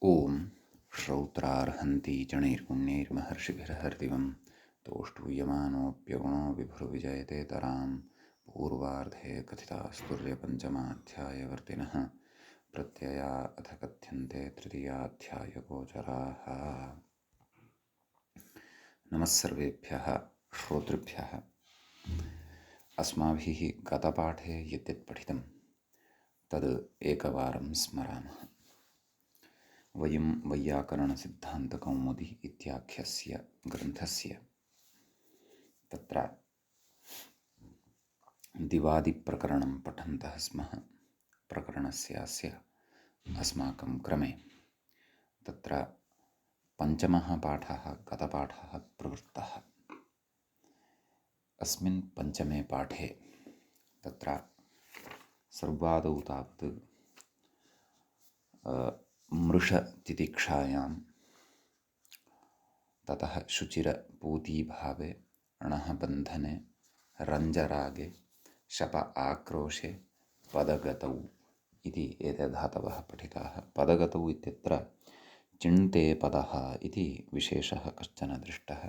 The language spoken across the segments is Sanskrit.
ॐ श्रौत्रार्हन्ति चणैर्पुण्यैर्महर्षिभिर्हर्दिवं तोष्टूयमानोऽप्यगुणो विभुर्विजयते तरां पूर्वार्धे कथितास्तुर्यपञ्चमाध्यायवर्तिनः प्रत्यया अथ कथ्यन्ते तृतीयाध्यायगोचराः। नमः सर्वेभ्यः श्रोतृभ्यः। अस्माभिः गतपाठे यद्यत् पठितं तद् एकवारं स्मरामः। वयं वैयाकरणसिद्धान्तकौमुदी इत्याख्यस्य ग्रन्थस्य तत्र दिवादिप्रकरणं पठन्तः स्मः। प्रकरणस्यास्य अस्माकं क्रमे तत्र पञ्चमः पाठः गतपाठः प्रवृत्तः। अस्मिन् पञ्चमे पाठे तत्र सर्वादौ तावत् मृषतितिक्षायां ततः शुचिरपूतीभावे अणः बन्धने रञ्जरागे शप आक्रोशे पदगतौ इति एते धातवः पठिताः। पदगतौ इत्यत्र चिण्ते पदः इति विशेषः कश्चन दृष्टः।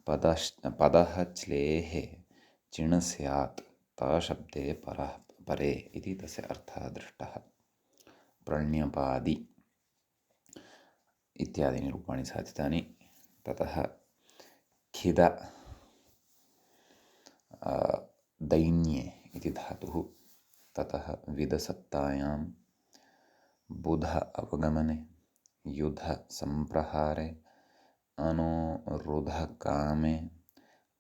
पदः च्लेः चिण् स्यात् तशब्दे परे इति तस्य अर्थः दृष्टः। प्रण्यपादि इत्यादीनि रूपाणि साधितानि। ततः खिद दैन्ये इति धातुः। ततः विदसत्तायां बुध अवगमने युध संप्रहारे अनोरुधकामे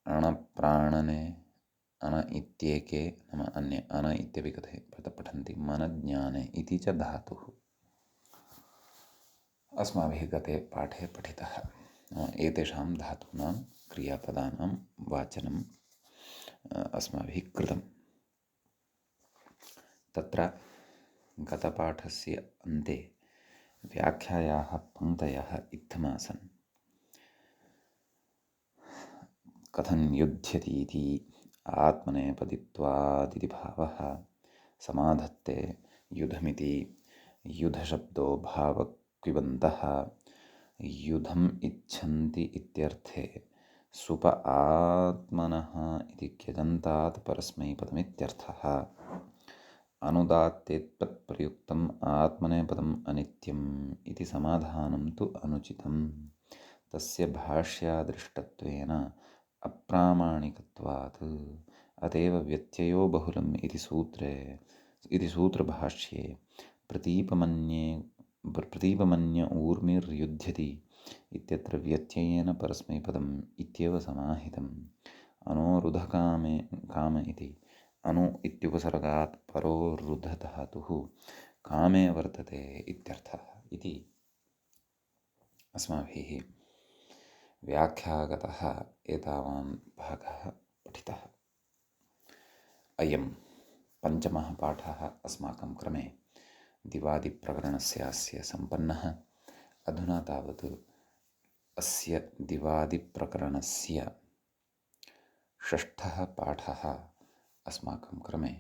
अणप्राणने अन इत्येके नाम अन्ये अन इत्यपि पठन्ति मनज्ञाने इति च धातुः अस्माभिः गते पाठे पठितः। एतेषां धातूनां क्रियापदानां वाचनम् अस्माभिः कृतं। तत्र गतपाठस्य अन्ते व्याख्यायाः पङ्क्तयः इत्थमासन्। कथं युध्यति इति आत्मनेपदित्वादिति भावः समाधत्ते युधमिति युधशब्दो भावक्विबन्तः युधम् इच्छन्ति इत्यर्थे सुप आत्मनः इति क्यजन्तात् परस्मैपदमित्यर्थः। अनुदात्तेत्प्रयुक्तम् आत्मनेपदम् अनित्यम् इति समाधानं तु अनुचितं। तस्य भाष्यादृष्टत्वेन अप्रामाणिकत्वात् अतएव व्यत्ययो बहुलम् इति सूत्रभाष्ये प्रतीपमन्य ऊर्मिर्युध्यति इत्यत्र व्यत्ययेन परस्मैपदम् इत्येव समाहितम्। काम इति अनु इत्युपसर्गात् परो रुध धातुः कामे वर्तते इत्यर्थः इति अस्माभिः व्याख्यागतः एतावान् भागः पठितः। अयं पञ्चमः पाठः अस्माकं क्रमे दिवादिप्रकरणस्यास्य सम्पन्नः। अधुना तावत् अस्य दिवादिप्रकरणस्य षष्ठः पाठः अस्माकं क्रमे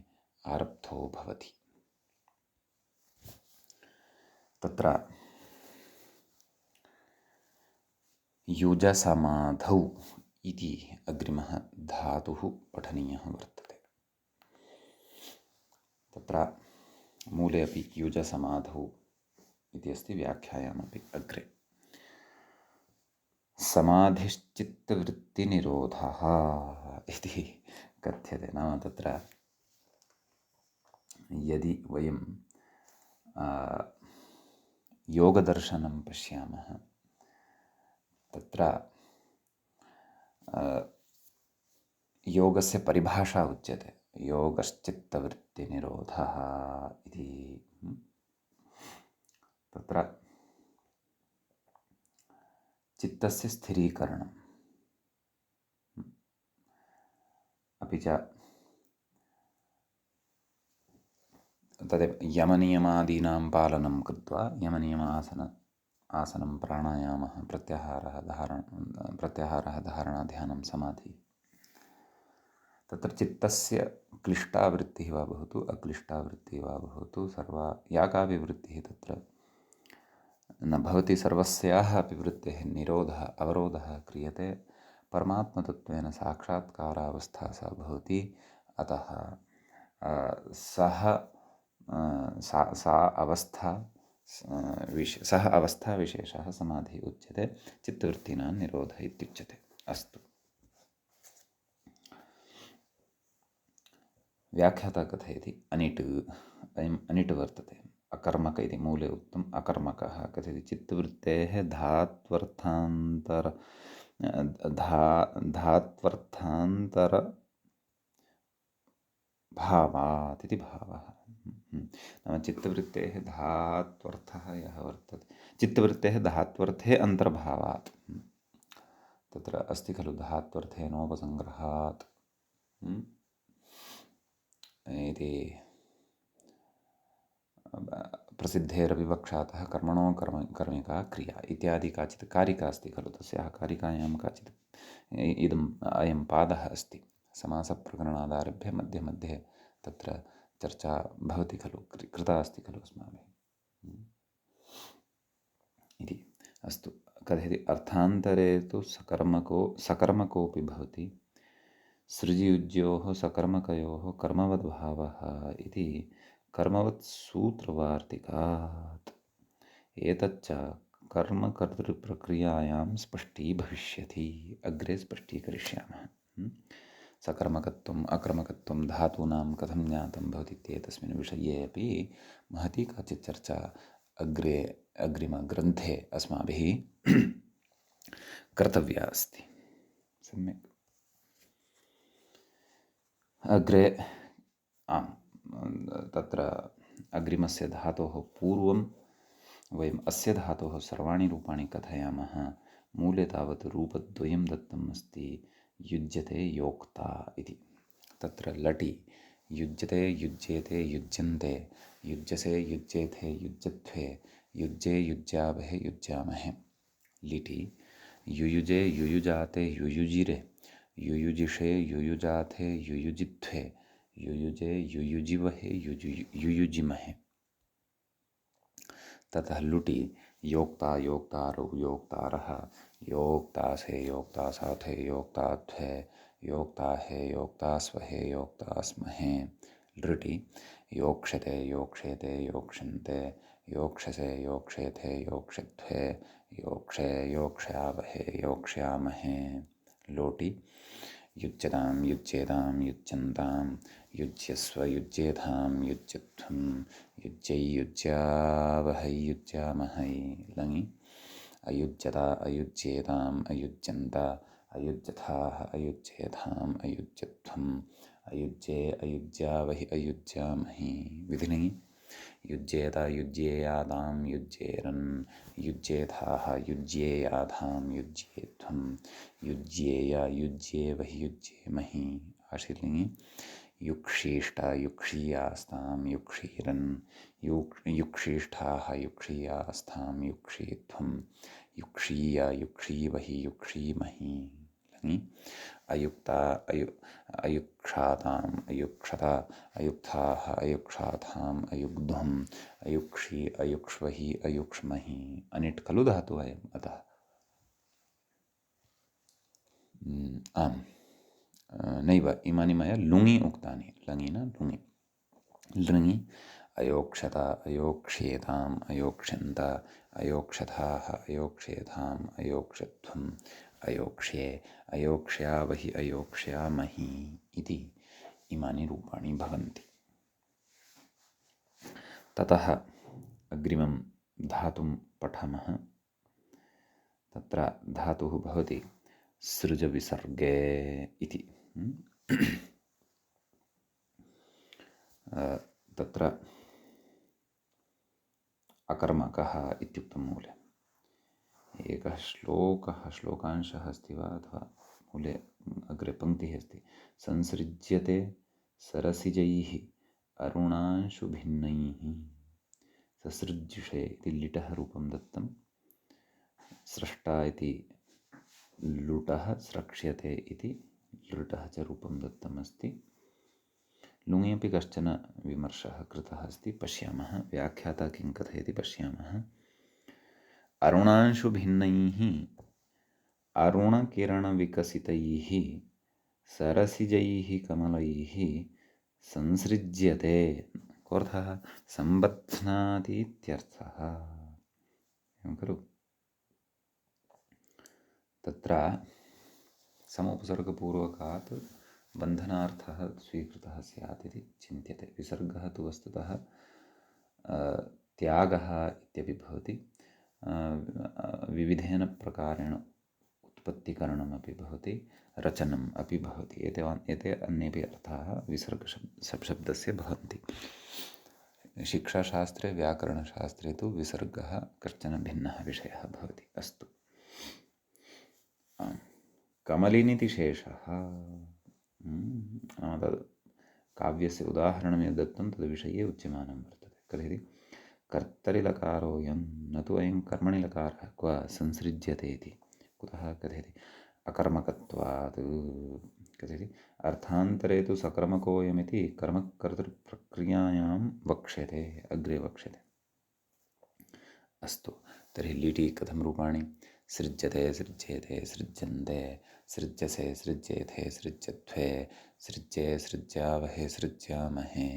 आरब्धो भवति। तत्र युजसमाधौ इति अग्रिमः धातुः पठनीयः वर्तते। तत्र मूले अपि युजसमाधौ इति अस्ति, व्याख्यायामपि अग्रे। समाधिश्चित्तवृत्तिनिरोधः इति कथ्यते। नाम तत्र यदि वयं योगदर्शनं पश्यामः तत्र योगस्य परिभाषा उच्यते योगश्चित्तवृत्तिनिरोधः इति। तत्र चित्तस्य स्थिरीकरणम् अपि च तदेव यमनियमादीनां पालनं कृत्वा आसनं प्राणायामः प्रत्याहारः धारणा ध्यानं समाधिः। तत्र चित्तस्य क्लिष्टा वृत्तिः वा भवतु अक्लिष्टा वृत्तिः वा भवतु या कापि वृत्तिः तत्र न भवति सर्वस्याः अपि वृत्तेः निरोधः अवरोधः क्रियते परमात्मतत्त्वेन साक्षात्कारावस्था सा भवति अतः सा अवस्था सः अवस्थाविशेषः समाधिः उच्यते चित्तवृत्तीनां निरोधः इत्युच्यते। अस्तु, व्याख्याता कथयति अनिट्, अयम् अनिट् वर्तते अकर्मक इति मूले उक्तम् अकर्मकः कथयति चित्तवृत्तेः धात्वर्थान्तरभावात् इति भावः। नाम चित्तवृत्तेः धात्वर्थः यः वर्तते, चित्तवृत्तेः धात्वर्थे अन्तर्भावात्, तत्र अस्ति खलु धात्वर्थेनोपसङ्ग्रहात् इति प्रसिद्धेरविवक्षातः कर्मणो कर्मिका क्रिया इत्यादि काचित् कारिका अस्ति खलु, तस्याः कारिकायां काचित् अयं पादः अस्ति। समासप्रकरणादारभ्य मध्ये मध्ये तत्र चर्चा भवति खलु, कृता अस्ति खलु अस्माभिः इति। अस्तु, कथयति अर्थान्तरे तु सकर्मकोऽपि भवति सृजियुज्योः सकर्मकयोः कर्मवद्भावः इति कर्मवत् सूत्रवार्तिकात्। एतच्च कर्मकर्तृप्रक्रियायां स्पष्टी भविष्यति, अग्रे स्पष्टीकरिष्यामः। सकर्मकत्वम् अकर्मकत्वं धातूनां कथं ज्ञातं भवति इत्येतस्मिन् विषये अपि महती काचित् चर्चा अग्रिमग्रन्थे अस्माभिः कर्तव्या अस्ति। सम्यक्, अग्रे तत्र अग्रिमस्य धातोः पूर्वं वयम् अस्य धातोः सर्वाणि रूपाणि कथयामः। मूले तावत् रूपद्वयं दत्तम् अस्ति, युज्यते योक्ता इति। तत्र लटि युज्यते युज्येते युज्यन्ते युज्यसे युज्येथे युज्यध्वे युज्ये युज्यावहे युज्यामहे। लिटि युयुजे युयुजाते युयुजिरे युयुजिषे युयुजाथे युयुजिध्वे युयुजे युयुजिवहे युयुजिमहे। ततः लुटि योक्ता योक्तारौ योक्तारः योक्तासे योक्तासाथे योक्ताध्वे योक्ताहे योक्तास्वहे योक्तास्महे। लृटि योक्ष्यते योक्ष्येते योक्ष्यन्ते योक्ष्यसे योक्ष्येथे योक्ष्यध्वे योक्ष्ये योक्ष्यावहे योक्ष्यामहे। लोटि युज्यतां युज्येतां युज्यन्तां युज्यस्व युज्येतां युज्यध्वं युज्यै युज्यावहै युज्यामहै। लङि अयुज्यता अयुज्येताम् अयुज्यन्त अयुज्यथाः अयुज्येताम् अयुज्यध्वम् अयुज्ये अयुज्यावहि अयुज्यामहि। विधिलिङि युज्येत युज्येयादां युज्येरन् युज्येथाः युज्येयाधां युज्येध्वं युज्येय युज्येवहि युज्येमहि। आशीर्लिङि युक्षीष्ट युक्षीयास्तां युक्षीरन् युक्षीष्ठाः युक्षीयास्तां युक्षीध्वं युक्षीय युक्षीवहि युक्षीमहि। लङि अयुक्ता अयुक्षाताम् अयुक्षत अयुक्ताः अयुक्षाताम् अयुग्ध्वम् अयुक्षी अयुक्ष्वहि अयुक्ष्महि। अनिट् खलु धातु अयम्, अतः आम् नैव इमानि मया लुङि उक्तानि, लङि न लुङि। लृङि अयोक्षत अयोक्ष्येताम् अयोक्ष्यन्त अयोक्षथाः अयोक्ष्येताम् अयोक्षध्वम् अयोक्ष्ये अयोक्ष्यावहि अयोक्ष्यामहि इति इमानि रूपाणि भवन्ति। ततः अग्रिमं धातुं पठामः। तत्र धातुः भवति सृजविसर्गे इति। तत्र अकर्मकः इत्युक्तं मूले। एकः श्लोकांशः अस्ति वा अथवा मूले अग्रे पङ्क्तिः अस्ति, संसृज्यते सरसिजैः अरुणांशुभिन्नैः। ससृज्युषे इति लिटः रूपं दत्तं, स्रष्टा इति लुटः, स्रक्ष्यते इति लृटः च रूपं दत्तमस्ति। लुङि अपि कश्चन विमर्शः कृतः अस्ति, पश्यामः। व्याख्याता किं कथयति पश्यामः। अरुणांशुभिन्नैः अरुणकिरणविकसितैः सरसिजैः कमलैः संसृज्यते। कोऽर्थः? सम्बध्नाति इत्यर्थः। एवं खलु? तत्र समुपसर्गपूर्वकात् बन्धनार्थः स्वीकृतः स्यात् इति चिन्त्यते। विसर्गः तु वस्तुतः त्यागः इत्यपि भवति, विविधेन प्रकारेण उत्पत्तिकरणमपि भवति, रचनम् अपि भवति। एते अन्येपि अर्थाः विसर्गशब्दस्य भवन्ति। शिक्षाशास्त्रे व्याकरणशास्त्रे तु विसर्गः कश्चन भिन्नः विषयः भवति। अस्तु, कमलिनीति शेषः काव्यस्य उदाहरणं यद् दत्तं तद्विषये उच्यमानं वर्तते। कथयति कर्तरिलकारोऽयं न तु अयं कर्मणि लकारः क्व संसृज्यते इति। कुतः कथयति? अकर्मकत्वात्। कथयति अर्थान्तरे तु सकर्मकोऽयमिति कर्मकर्तृप्रक्रियायां वक्ष्यते, अग्रे वक्ष्यते। अस्तु, तर्हि लिटि कथं रूपाणि? सृज्यते, सृज्येते, सृज्यन्ते, सृज्यसे, सृज्येथे, सृज्यध्वे, सृज्ये, सृज्यावहे, सृज्यामहे।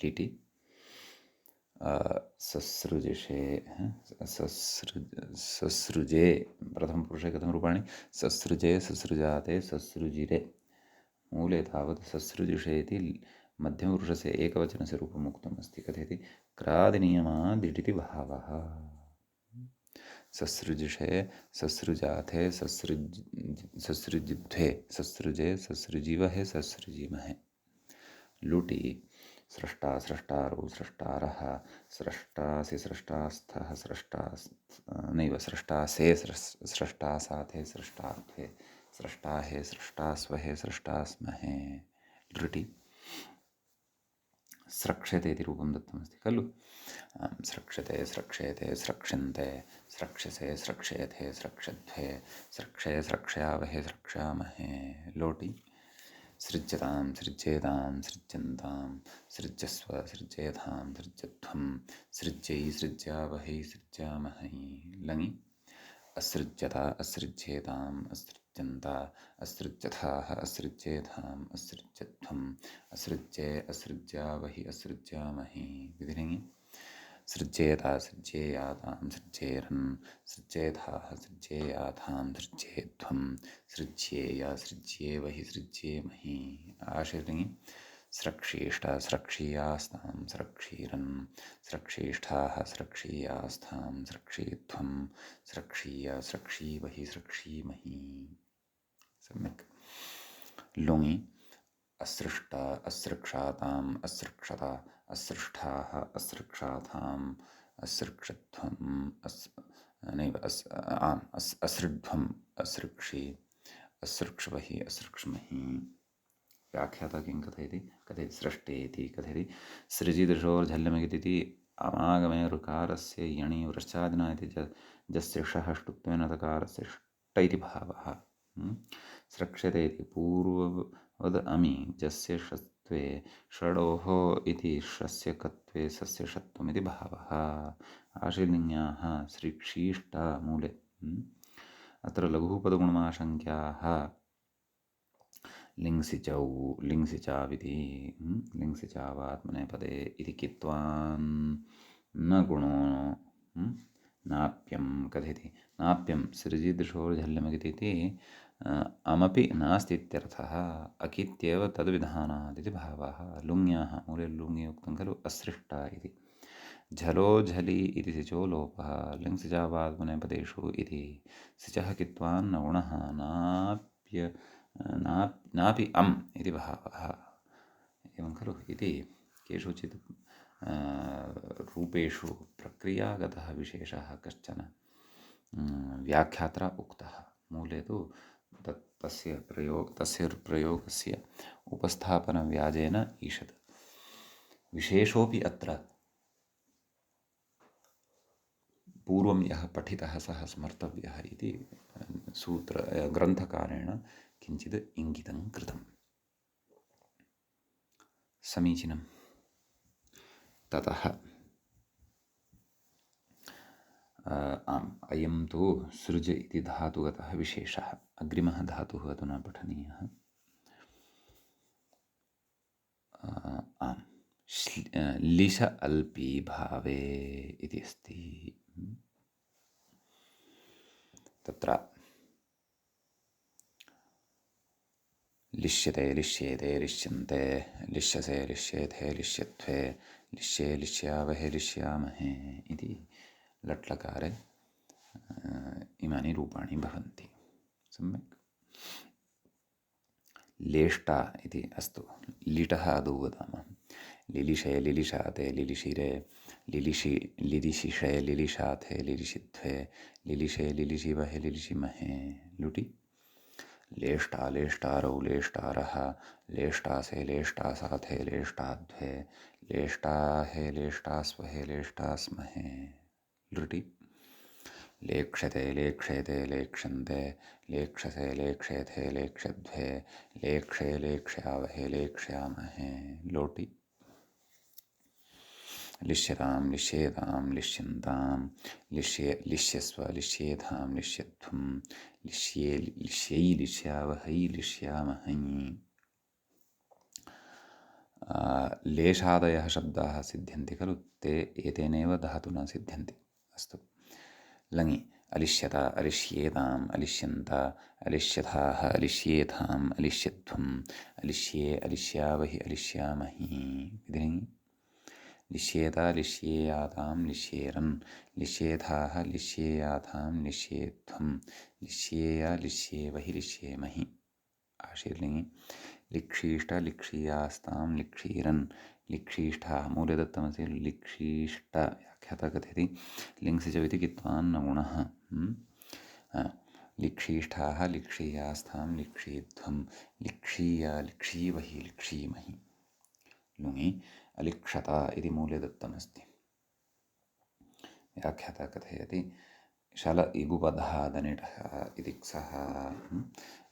लिटि ससृजिषे, ससृजे, प्रथमपुरुषे कथं रूपाणि? ससृजे, ससृजाते, ससृजिरे। मूले तावत् ससृजिषे इति मध्यमपुरुषस्य एकवचनस्य रूपम् उक्तमस्ति। कथयति क्रादिनियमादिटिति भावः। ससृजिषे, ससृजाथे, ससृजिध्वे, ससृजे, ससृजिवहे, ससृजिमहे। लुटि स्रष्टा, स्रष्टारौ, स्रष्टारः, स्रष्टासि, स्रष्टास्थः, नैव स्रष्टासे, स्रष्टासाथे, स्रष्टार्थे, स्रष्टाहे, स्रष्टास्वहे, स्रष्टास्महे। लृटि स्रक्ष्यते इति रूपं दत्तमस्ति खलु? स्रक्ष्यते, स्रक्ष्येते, स्रक्ष्यन्ते, स्रक्ष्यसे, स्रक्ष्येथे, स्रक्ष्यध्वे, स्रक्ष्ये, स्रक्ष्यावहे, स्रक्ष्यामहे। लोटि सृज्यतां, सृज्येतां, सृज्यन्तां, सृज्यस्व, सृज्येथां, सृज्यध्वं, सृज्यै, सृज्यावहै, सृज्यामहै। लङि असृज्यता, असृज्येताम्, असृज्यन्ता, असृज्यथाः, असृज्येथाम्, असृज्यध्वम्, असृज्ये, असृज्यावहि, असृज्यामहि। विधिलिङि सृज्येता, सृज्येयातां, सृज्येरन्, सृज्येथाः, सृज्येयाथां, सृज्येध्वं, सृज्येय, सृज्येवहि, सृज्येमहि। आशीर्लिङि स्रक्षीष्टा, स्रक्षीयास्तां, स्रक्षीरन्, स्रक्षीष्ठाः, स्रक्षीयास्थां, स्रक्षीध्वं, स्रक्षीय, स्रक्षीवहि, स्रक्षीमहि। सम्यक्। लुङि असृष्टा, असृक्षाताम्, असृक्षता, असृष्ठाः, असृक्षाथाम्, असृक्षध्वम्, असृध्वम्, असृक्षि, असृक्ष्वहि, असृक्ष्महि। व्याख्याता किं कथयति? कथयति सृष्टेति। कथयति सृजिदृशोर्झल्यमगिति अमागमे ऋकारस्य यणि वृश्चादिना इति जस्य षः ष्टुत्वेन तकारस्य ष्ट इति भावः। स्रक्ष्यते इति पूर्ववद् अमि जस्य षत्वे षडोः इति षस्य कत्वे सस्य षत्वमिति भावः। आशीर्लिङ्ग्याः सृक्षीष्टा मूले। अत्र लघुपदगुणमाशङ्क्याः लिङ्सिचौ, लिङ्सिचाविति, लिङ्सिचावात्मनेपदे इति कित्वान् न गुणो नाप्यं। कथयति नाप्यं सृजिदृशोर्झल्यमगिति अमपि नास्ति इत्यर्थः। अकित्येव तद्विधानात् इति भावः। लुङ्याः मूले लुङि उक्तं खलु असृष्टा इति। झलो झलि इति सिचो लोपः लिङ्सिचावात्मनेपदेषु इति सिचः कित्वान् न गुणः नापि अम् इति भावः। एवं खलु? इति केषुचित् रूपेषु प्रक्रियागतः विशेषः कश्चन व्याख्यात्रा उक्तः। मूले तु तस्य प्रयोगस्य उपस्थापनव्याजेन ईषत् विशेषोऽपि अत्र पूर्वं यः पठितः सः स्मर्तव्यः इति ग्रन्थकारेण किञ्चित् इङ्गितं कृतम्। समीचीनं। ततः आम्, अयं तु सृज इति धातुगतः विशेषः। अग्रिमः धातुः अधुना पठनीयः। आम्, लिश अल्पी भावे इति अस्ति। तत्र लिश्यते, लिश्येते, लिश्यन्ते, लिश्यसे, लिश्येथे, लिश्यत्वे, लिश्ये, लिश्यावहे, लिश्यामहे इति लट्लकारे इमानि रूपाणि भवन्ति। सम्यक्। लेष्टा इति अस्तु, लिटः आदौ वदामः। लिलिशे, लिलिशाते, लिलिशिरे, लिलिशि, लिलिशिषे, लिलिशाथे, लिलिशित्वे, लिलिशे, लिलिशिवहे, लिलिशिमहे। लुटि लेष्टा, लेष्टारौ, लेष्टारः, लेष्टासे, लेष्टासाथे, लेष्टाध्वे, लेष्टाहे, लेष्टास्वहे, लेष्टास्महे। लृटि लेक्षते, लेक्षेते, लेक्षन्ते, लेक्षसे, लेक्षेथे, लेक्षध्वे, लेक्षे, लेक्ष्यावहे, लेक्ष्यामहे। लोटि लिश्यतां, लिश्येतां, लिश्यन्तां, लिश्यस्व, लिश्येधां, लिश्यध्वं, लिश्ये, लिश्यै, लिश्यावहै, लिश्यामहै। लेशादयः शब्दाः सिद्ध्यन्ति खलु, ते एतेनैव धातुना सिद्ध्यन्ति। अस्तु, लङि अलिश्यत, अलिश्येताम्, अलिश्यन्त, अलिश्यथाः, अलिश्येथाम्, अलिश्यध्वम्, अलिश्ये, अलिश्यावहि, अलिश्यामहि। विधिलिङि लिश्येत, लिश्येयातां, लिश्येरन्, लिश्येथाः, लिश्येयाथां, लिश्येध्वं, लिश्येय, लिश्येवहि, लिश्येमहि। आशीर्लिङि लिक्षीष्ट, लिक्षीयास्तां, लिक्षीरन्, लिक्षीष्ठाः। मूले दत्तमस्ति लिक्षीष्ट, व्याख्याता कथयति लिङ्सिजमिति कित्वान्नगुणः। लिक्षीष्ठाः, लिक्षीयास्तां, लिक्षीध्वं, लिक्षीय, लिक्षीवहि, लिक्षीमहि। लुङि अलिक्षत इति मूले दत्तमस्ति। व्याख्याता कथयति शल इगुपधादनिटः इति क्षः।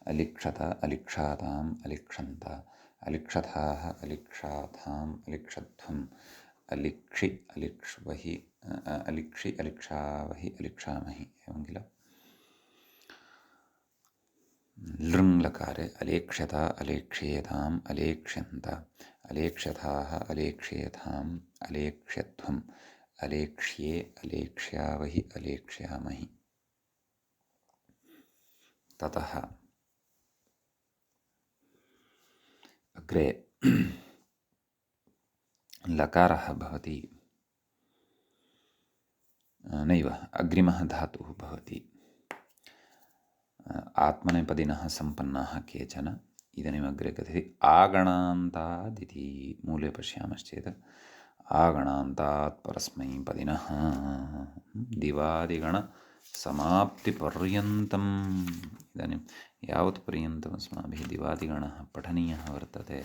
अलिक्षत, अलिक्षाताम्, अलिक्षन्त, अलिक्षथाः, अलिक्षाथाम्, अलिक्षध्वम्, अलिक्षि, अलिक्ष्वहि, अलिक्षि, अलिक्षावहि, अलिक्षामहि। एवं किल। लृङ् लकारे अलेक्ष्यत, अलेक्ष्येताम्, अलेक्ष्यन्त, अलेक्ष्यथाः, अलेक्ष्येथाम्, अलेक्ष्यध्वम्, अलेक्ष्ये, अलेक्ष्यावहि, अलेक्ष्यामहि। ततः अग्रे लकारः भवति, नैव अग्रिमः धातुः भवति। आत्मनेपदिनः सम्पन्नाः केचन। इदानीमग्रे कथयति आगणान्तादिति। मूले पश्यामश्चेत् आगणान्तात् परस्मैपदिनः दिवादिगणसमाप्तिपर्यन्तम्। इदानीं यावत् पर्यन्तम् अस्माभिः दिवादिगणः पठनीयः वर्तते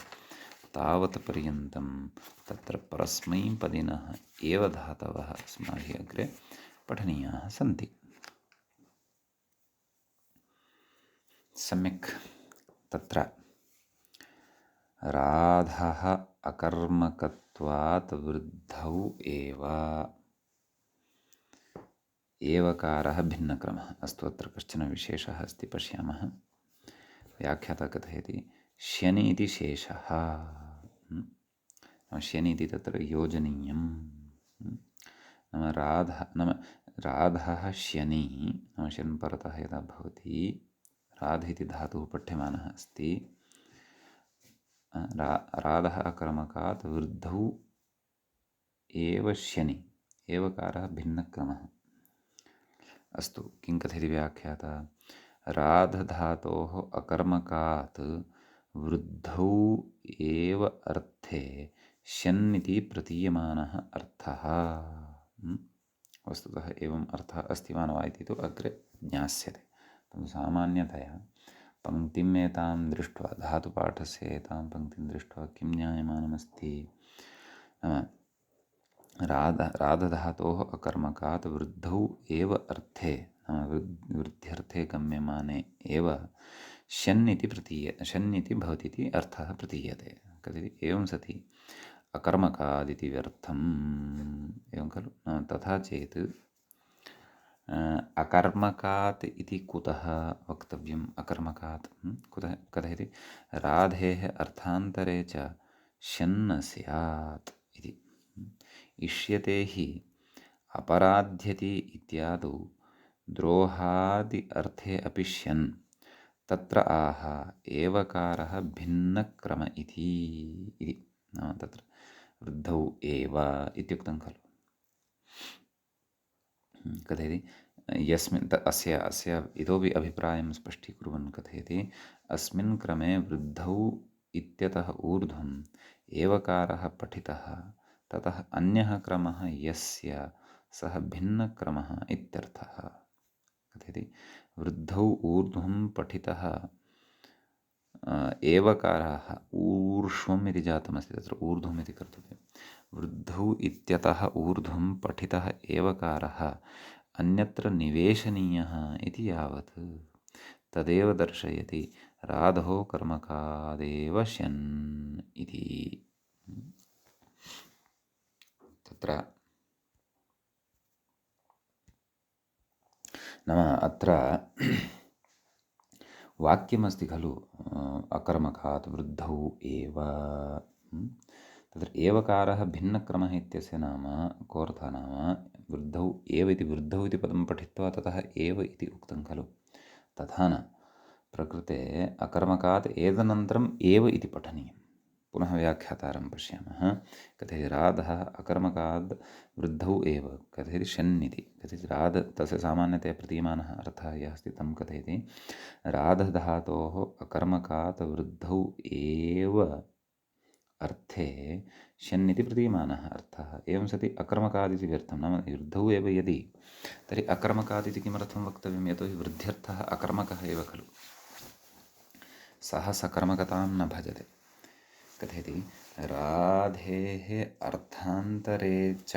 तावत् पर्यन्तं तत्र परस्मैपदिनः एव धातवः अस्माभिः अग्रे पठनीयाः सन्ति। सम्यक्। तत्र राधः अकर्मकत्वात् वृद्धौ एव एवकारः भिन्नक्रमः। अस्तु, अत्र कश्चन विशेषः अस्ति, पश्यामः। व्याख्याता कथयति श्यनि इति शेषः। श्यनि इति तत्र योजनीयं। नाम राधः श्यनि, नाम शन् परतः यदा भवति, राध इति धातुः पठ्यमानः अस्ति। राधः अकर्मकात् वृद्धौ एव श्यनि, एवकारः भिन्नक्रमः। अस्तु, किं कथयति व्याख्याता राधधातोः अकर्मकात् वृद्धौ एव अर्थे श्यन् इति प्रतीयमानः अर्थः। वस्तुतः एवम् अर्थः अस्ति वा न वा इति तु अग्रे ज्ञास्यते। सामान्यतया पङ्क्तिम् एतां दृष्ट्वा, धातुपाठस्य एतां पङ्क्तिं दृष्ट्वा किं ज्ञायमानमस्ति, नाम राधधातोः अकर्मकात् वृद्धौ एव अर्थे, नाम वृद्ध्यर्थे गम्यमाने एव शन् इति भवति इति अर्थः प्रतीयते। कथयति एवं सति अकर्मकादिति व्यर्थम्। एवं खलु। तथा चेत् अकर्मकात् इति कुतः वक्तव्यम्? अकर्मकात् कुतः कथयति? राधेः अर्थान्तरे च शन्न स्यात् इति। इष्यते हि अपराध्यति इत्यादौ द्रोहादि अर्थे अपि श्यन् तत्र आह एवकारः भिन्नक्रम इति नाम तत्र वृद्धौ एव इत्युक्तं खलु। कथयति यस्मिन् अस्य इतोपि अभिप्रायं स्पष्टीकुर्वन् कथयति अस्मिन् क्रमे वृद्धौ इत्यतः ऊर्ध्वम् एवकारः पठितः ततः अन्यः क्रमः यस्य सः भिन्नक्रमः इत्यर्थः। कथयति वृद्धौ ऊर्ध्वं पठितः एवकारः ऊर्ध्वम् इति जातमस्ति, तत्र ऊर्ध्वम् इति कर्तव्यं। वृद्धौ इत्यतः ऊर्ध्वं पठितः एवकारः अन्यत्र निवेशनीयः इति यावत् तदेव दर्शयति राधौ कर्मकादेव श्यन् इति। तत्र नाम अत्र वाक्यमस्ति खलु अकर्मकात् वृद्धौ एव। तत्र एवकारः भिन्नक्रमः इत्यस्य नाम कोऽर्थः नाम वृद्धौ एव इति वृद्धौ इति पदं पठित्वा ततः एव इति उक्तं खलु। तथा न प्रकृते अकर्मकात् एतदनन्तरम् एव इति पठनीयं। पुनः व्याख्यातारं पश्यामः। कथयति राधः अकर्मकाद् वृद्धौ एव कथयति शन् इति। कथयति राध तस्य सामान्यतया प्रतीयमानः अर्थः यः अस्ति तं कथयति राधधातोः अकर्मकात् वृद्धौ एव अर्थे शन् इति प्रतीयमानः अर्थः। एवं सति अकर्मकाद् इति व्यर्थं नाम वृद्धौ एव यदि तर्हि अकर्मकाद् इति किमर्थं वक्तव्यं? यतोहि वृद्ध्यर्थः अकर्मकः एव खलु, सः सकर्मकतां न भजते। कथयति राधेः अर्थान्तरे च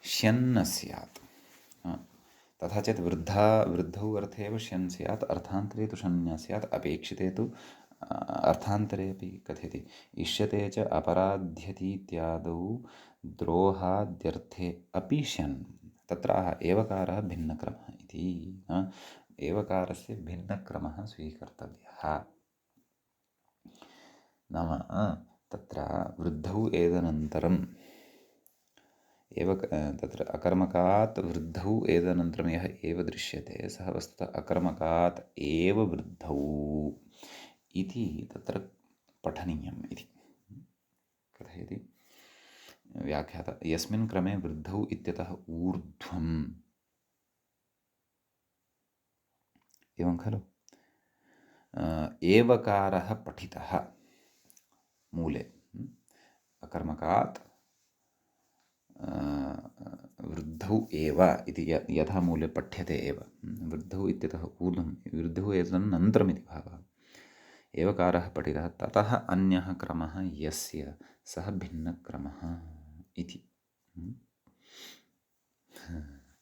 श्यन्न स्यात्। तथा चेत् वृद्धौ अर्थे एव श्यन् स्यात्, अर्थान्तरे तु शन् न स्यात्, अपेक्षिते तु अर्थान्तरे अपि। कथयति इष्यते च अपराध्यति इत्यादौ द्रोहाद्यर्थे अपि शन् तत्र एवकारः भिन्नक्रमः इति। एवकारस्य भिन्नक्रमः स्वीकर्तव्यः। नाम तत्र वृद्धौ एतदनन्तरम् एव तत्र अकर्मकात् वृद्धौ एतदनन्तरं यः एव दृश्यते सः वस्तुतः अकर्मकात् एव वृद्धौ इति तत्र पठनीयम् इति कथयति व्याख्याता। यस्मिन् क्रमे वृद्धौ इत्यतः ऊर्ध्वम् एवं खलु एवकारः पठितः मूले अकर्मकात् वृद्धौ एव इति यथा मूले पठ्यते एव वृद्धौ इत्यतः ऊर्ध्वं वृद्धौ एतदनन्तरमिति भावः। एवकारः पठितः ततः अन्यः क्रमः यस्य सः भिन्नक्रमः इति।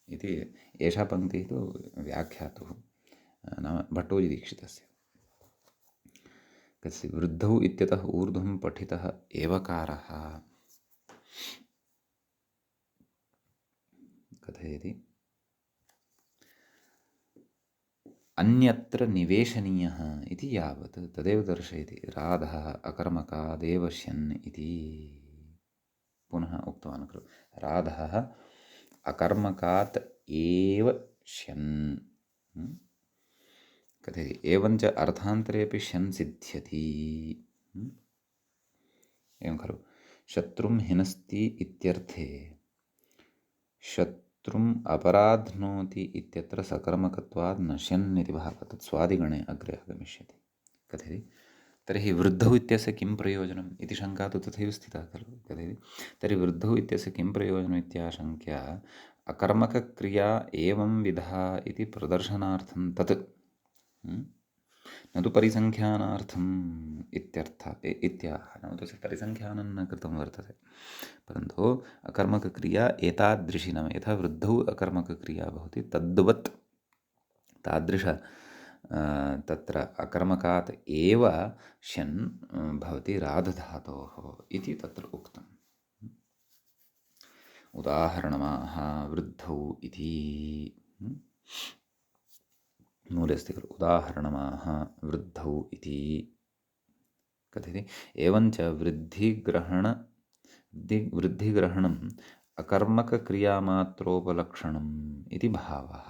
इति एषा पङ्क्तिः तु व्याख्यातुः नाम भट्टोजिदीक्षितस्य। कस्य वृद्धौ इत्यतः ऊर्ध्वं पठितः एवकारः कथयति अन्यत्र निवेशनीयः इति यावत् तदेव दर्शयति राधः अकर्मकादेव श्यन् इति। पुनः उक्तवान् खलु राधः अकर्मकात् एव श्यन्। कथयति एवञ्च अर्थान्तरे अपि शन् सिद्ध्यति। एवं खलु शत्रुं हिनस्ति इत्यर्थे शत्रुम् अपराध्नोति इत्यत्र सकर्मकत्वात् न शन् इति भावः तत् स्वादिगणे अग्रे आगमिष्यति। कथयति तर्हि वृद्धौ इत्यस्य किं प्रयोजनम् इति शङ्का तु तथैव स्थिता खलु। कथयति तर्हि वृद्धौ इत्यस्य किं प्रयोजनम् इत्याशङ्क्या अकर्मकक्रिया एवं विधा इति प्रदर्शनार्थं तत् न तु परिसङ्ख्यानार्थम् इत्याह नाम तस्य परिसङ्ख्यानं न कृतं वर्तते, परन्तु अकर्मकक्रिया एतादृशी नाम यथा वृद्धौ अकर्मकक्रिया भवति तद्वत् तादृश तत्र अकर्मकात् एव शन् भवति राधधातोः इति तत्र उक्तम्। उदाहरणमाह वृद्धौ इति मूले अस्ति खलु उदाहरणमाह वृद्धौ इति कथयति। एवञ्च वृद्धिग्रहणम् अकर्मकक्रियामात्रोपलक्षणम् इति भावः।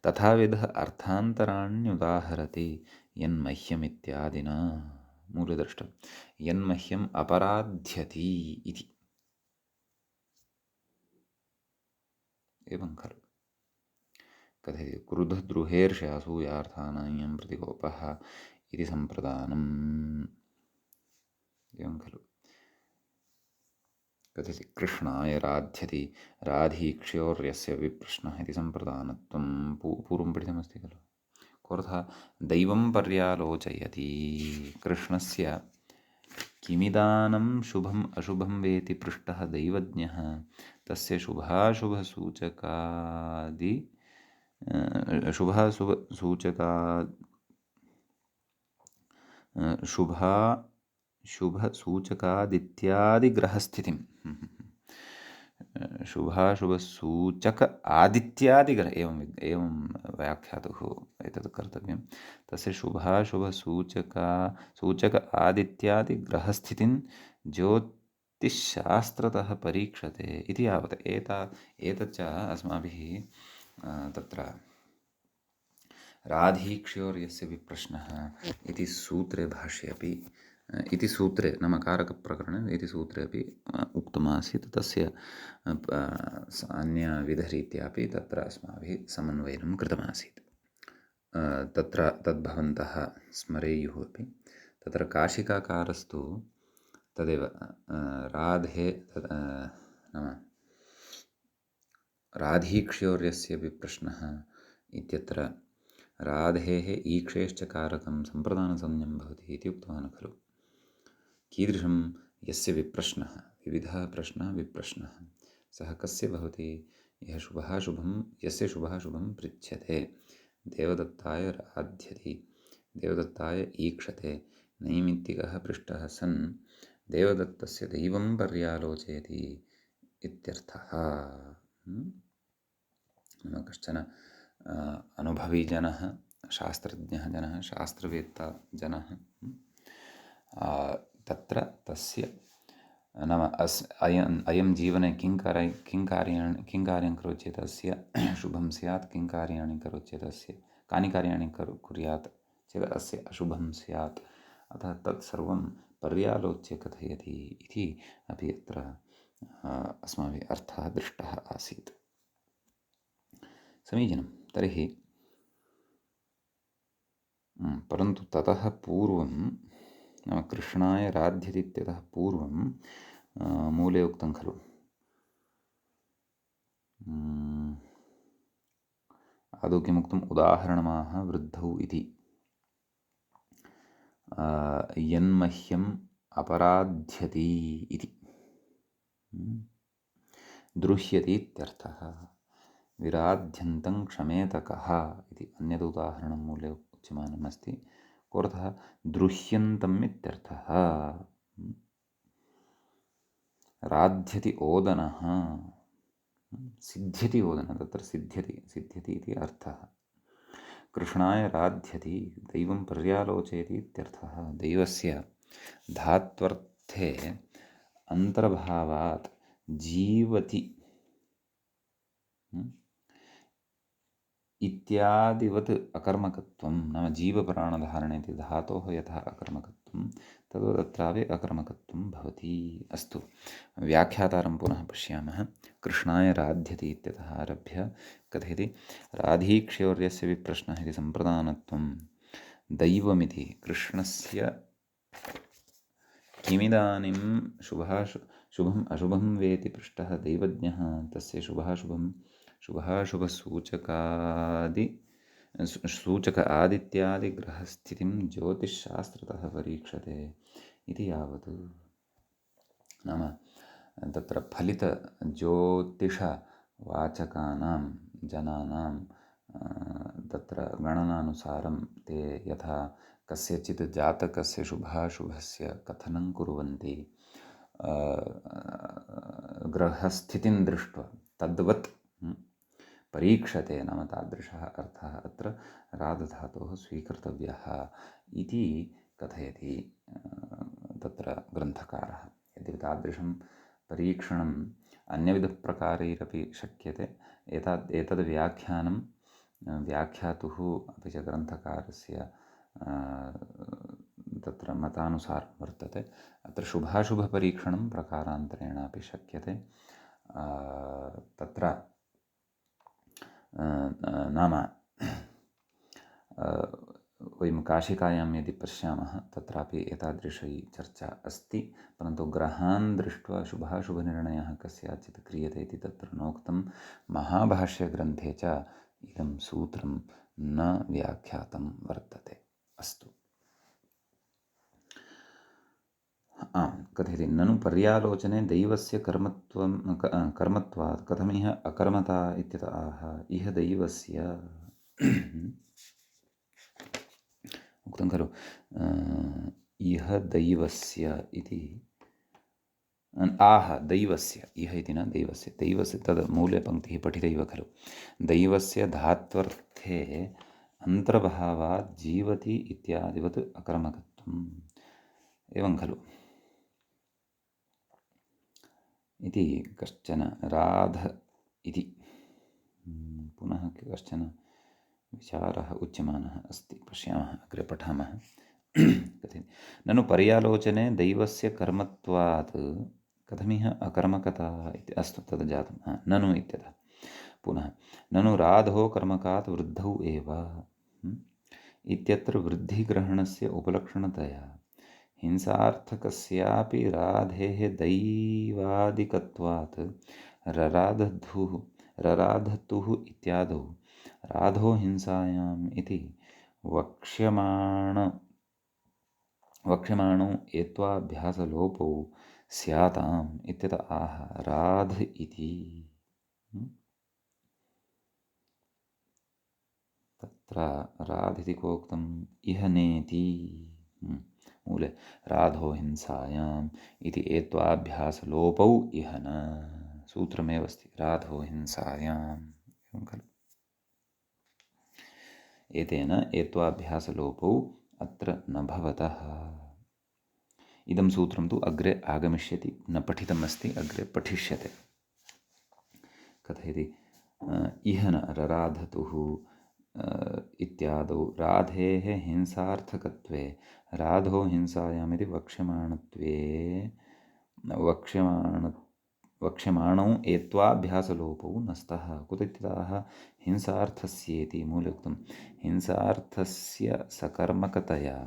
तथाविधः अर्थान्तराण्युदाहरति यन्मह्यमित्यादिना। मूले दृष्टं यन्मह्यम् अपराध्यति इति। एवं खलु कथयति क्रुद्धद्रुहेर्षासूयार्थानां प्रतिकोपः इति सम्प्रदानम्। एवं खलु कथयति कृष्णाय राध्यति राधीक्ष्योर्यस्य विप्रश्नः इति सम्प्रदानत्वं पूर्वं पठितमस्ति खलु। कोऽर्थः दैवं पर्यालोचयति कृष्णस्य किमिदानं शुभम् अशुभं वेति पृष्टः दैवज्ञः तस्य शुभाशुभसूचकादित्यादिग्रहस्थितिं शुभाशुभसूचक आदित्यादिग्रह एवं व्याख्यातुः एतत् कर्तव्यं। तस्य सूचक आदित्यादिग्रहस्थितिं ज्योतिश्शास्त्रतः परीक्षते इति यावत् एतच्च अस्माभिः तत्र राधीक्ष्योर्यस्य विप्रश्नः इति सूत्रे भाष्ये अपि इति सूत्रे नाम कारकप्रकरणे इति सूत्रे अपि उक्तमासीत्। तस्य अन्यविधरीत्यापि तत्र अस्माभिः समन्वयनं कृतमासीत्। तत्र तद्भवन्तः स्मरेयुः अपि। तत्र काशिकाकारस्तु तदेव राधे नाम राधीक्ष्योर्यस्य विप्रश्नः इत्यत्र राधेः ईक्षेश्च कारकं सम्प्रदानसंज्ञं भवति इति उक्तवान् खलु। कीदृशं यस्य विप्रश्नः विविधः प्रश्नः विप्रश्नः सः कस्य भवति यस्य शुभः शुभं पृच्छ्यते देवदत्ताय राध्यति देवदत्ताय ईक्षते नैमित्तिकः पृष्टः सन् देवदत्तस्य दैवं पर्यालोचयति इत्यर्थः। कश्चन अनुभवी जनः शास्त्रज्ञः जनः शास्त्रवेत्ता जनः तत्र तस्य नाम अयं जीवने किं कार्यं करोति चेत् अस्य शुभं स्यात् किं कार्याणि करोति चेत् अस्य कानि कार्याणि कुर्यात् चेत् अस्य अशुभं स्यात् अतः तत्सर्वं पर्यालोच्य कथयति इति अपि अत्र अस्माभिः अर्थः दृष्टः आसीत्। समीचीनं। तर्हि परन्तु ततः पूर्वं नाम कृष्णाय राध्यति इत्यतः पूर्वं मूले उक्तं खलु आदौ किमुक्तम् उदाहरणमाह वृद्धौ इति यन्मह्यम् अपराध्यति इति द्रुह्यति इत्यर्थः। विराध्यन्तं क्षमेत कः इति अन्यद् उदाहरणं मूले उच्यमानम् अस्ति। कोऽर्थः द्रुह्यन्तम् इत्यर्थः। राध्यति ओदनः सिद्ध्यति ओदनः तत्र सिद्ध्यति इति अर्थः। कृष्णाय राध्यति दैवं पर्यालोचयति इत्यर्थः। दैवस्य धात्वर्थे अन्तर्भावात् जीवति इत्यादिवत् अकर्मकत्वं नाम जीवप्राणधारणे इति धातोः यथा अकर्मकत्वं तद्वदत्रापि अकर्मकत्वं भवति। अस्तु व्याख्यातारं पुनः पश्यामः। कृष्णाय राध्यति इत्यतः आरभ्य कथयति राधीक्ष्योर्यस्य विप्रश्नः इति सम्प्रदानत्वं दैवमिति कृष्णस्य किमिदानीं शुभम् अशुभं वेति पृष्टः दैवज्ञः तस्य सूचक आदित्यादिग्रहस्थितिं ज्योतिश्शास्त्रतः परीक्षते इति यावत्। नाम तत्र फलितज्योतिषवाचकानां जनानां तत्र गणनानुसारं ते यथा कस्यचित् जातकस्य शुभाशुभस्य कथनं कुर्वन्ति ग्रहस्थितिं दृष्ट्वा तद्वत् परीक्षते, नाम तादृशः अर्थः अत्र राधधातोः स्वीकर्तव्यः इति कथयति तत्र ग्रन्थकारः। यदि तादृशं परीक्षणम् अन्यविधप्रकारैरपि शक्यते, एतद् व्याख्यानं व्याख्यातुः अपि च ग्रन्थकारस्य तत्र मतानुसारं वर्तते। अत्र शुभाशुभपरीक्षणं प्रकारान्तरेणापि शक्यते। तत्र नाम वयं काशिकायां यदि पश्यामः तत्रापि एतादृशी चर्चा अस्ति, परन्तु ग्रहान् दृष्ट्वा शुभाशुभनिर्णयः कस्याचित् क्रियते इति तत्र नोक्तं। महाभाष्यग्रन्थे च इदं सूत्रं न व्याख्यातं वर्तते। अस्तु। कथयति ननु पर्यालोचने दैवस्य कर्मत्वात् कथमिह अकर्मता इत्यतः आह इह दैवस्य उक्तं खलु इह दैवस्य इति आह दैवस्य, इह इति न दैवस्य, दैवस्य तद् मूलपङ्क्तिः पठितैव खलु। दैवस्य धात्वर्थे अन्तर्भावात् जीवति इत्यादिवत् अकर्मकत्वम्, एवं खलु इति कश्चन राध इति पुनः कश्चन विचारः उच्यमानः अस्ति। पश्यामः, अग्रे पठामः। कथयति ननु पर्यालोचने दैवस्य कर्मत्वात् कथमिह अकर्मकता इति। अस्तु, तद् जातं। ननु इत्यतः पुनः ननु राधो कर्मकात् वृद्धौ एव इत्यत्र वृद्धिग्रहणस्य उपलक्षणतया हिंसार्थकस्यापि राधेः दैवादिकत्वात् रराधतुः इत्यादौ राधो हिंसायाम् इति वक्ष्यमाणौ एत्वाभ्यासलोपौ स्याताम् इत्यत आह राध इति। तत्र राध इति कोक्तम् इह नेति मूले राधो हिंसायाम् इति एत्वाभ्यासलोपौ इह न सूत्रमेव अस्ति, राधो हिंसायाम्, एवं खलु। एतेन एत्वाभ्यासलोपौ अत्र न भवतः। इदं सूत्रं तु अग्रे आगमिष्यति, न पठितमस्ति, अग्रे पठिष्यते। कथयति इह न रराधतुः इत्यादौ राधेः हिंसार्थकत्वे राधो हिंसायामिति वक्ष्यमाणौ एत्वाभ्यासलोपौ न स्तः। कुतः हिंसार्थस्येति मूलोक्तं हिंसार्थस्य सकर्मकतया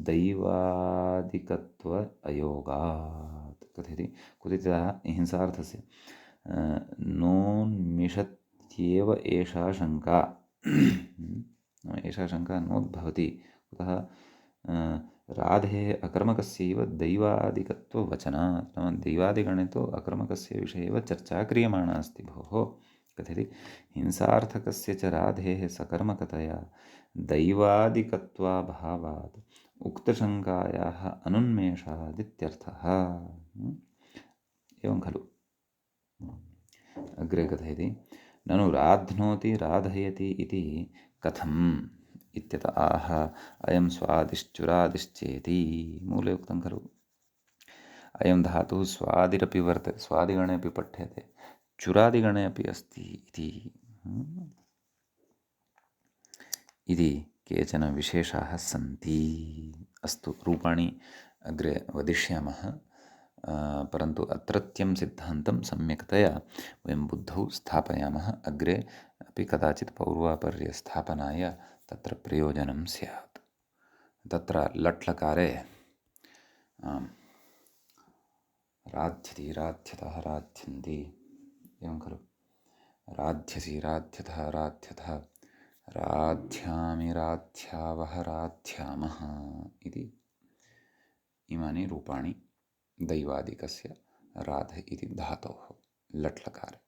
दैवादिकत्व अयोगात्। कथयति कुतः हिंसार्थस्य नोन्मिषत्येव एषा शङ्का एषा शङ्का नोद्भवति। कुतः राधेः अकर्मकस्यैव दैवादिकत्ववचनात्, नाम दैवादिगणे तु अकर्मकस्य विषये एव चर्चा क्रियमाणा अस्ति भोः। कथयति हिंसार्थकस्य च राधेः सकर्मकतया दैवादिकत्वाभावात् उक्तशङ्कायाः अनुन्मेषादित्यर्थः, एवं खलु। अग्रे कथयति ननु राध्नोति राधयति इति कथम् इत्यत आह अयं स्वादिश्चुरादिश्चेति। मूले उक्तं खलु अयं धातुः स्वादिरपि वर्तते, स्वादिगणे अपि पठ्यते, चुरादिगणे अपि अस्ति इति केचन विशेषाः सन्ति। अस्तु, रूपाणि अग्रे वदिष्यामः, परन्तु अत्रत्यं सिद्धान्तं सम्यक्तया वयं बुद्धौ स्थापयामः। अग्रे अपि कदाचित् पौर्वापर्यस्थापनाय तत्र प्रयोजनं स्यात्। तत्र लट्लकारे राध्यति राध्यतः राध्यन्ति, एवं खलु। राध्यसि राध्यतः राध्यतः राध्यामि राध्यावः राध्यामः इति इमानि रूपाणि दैवादिकस्य राध इति धातोः लट्लकारे।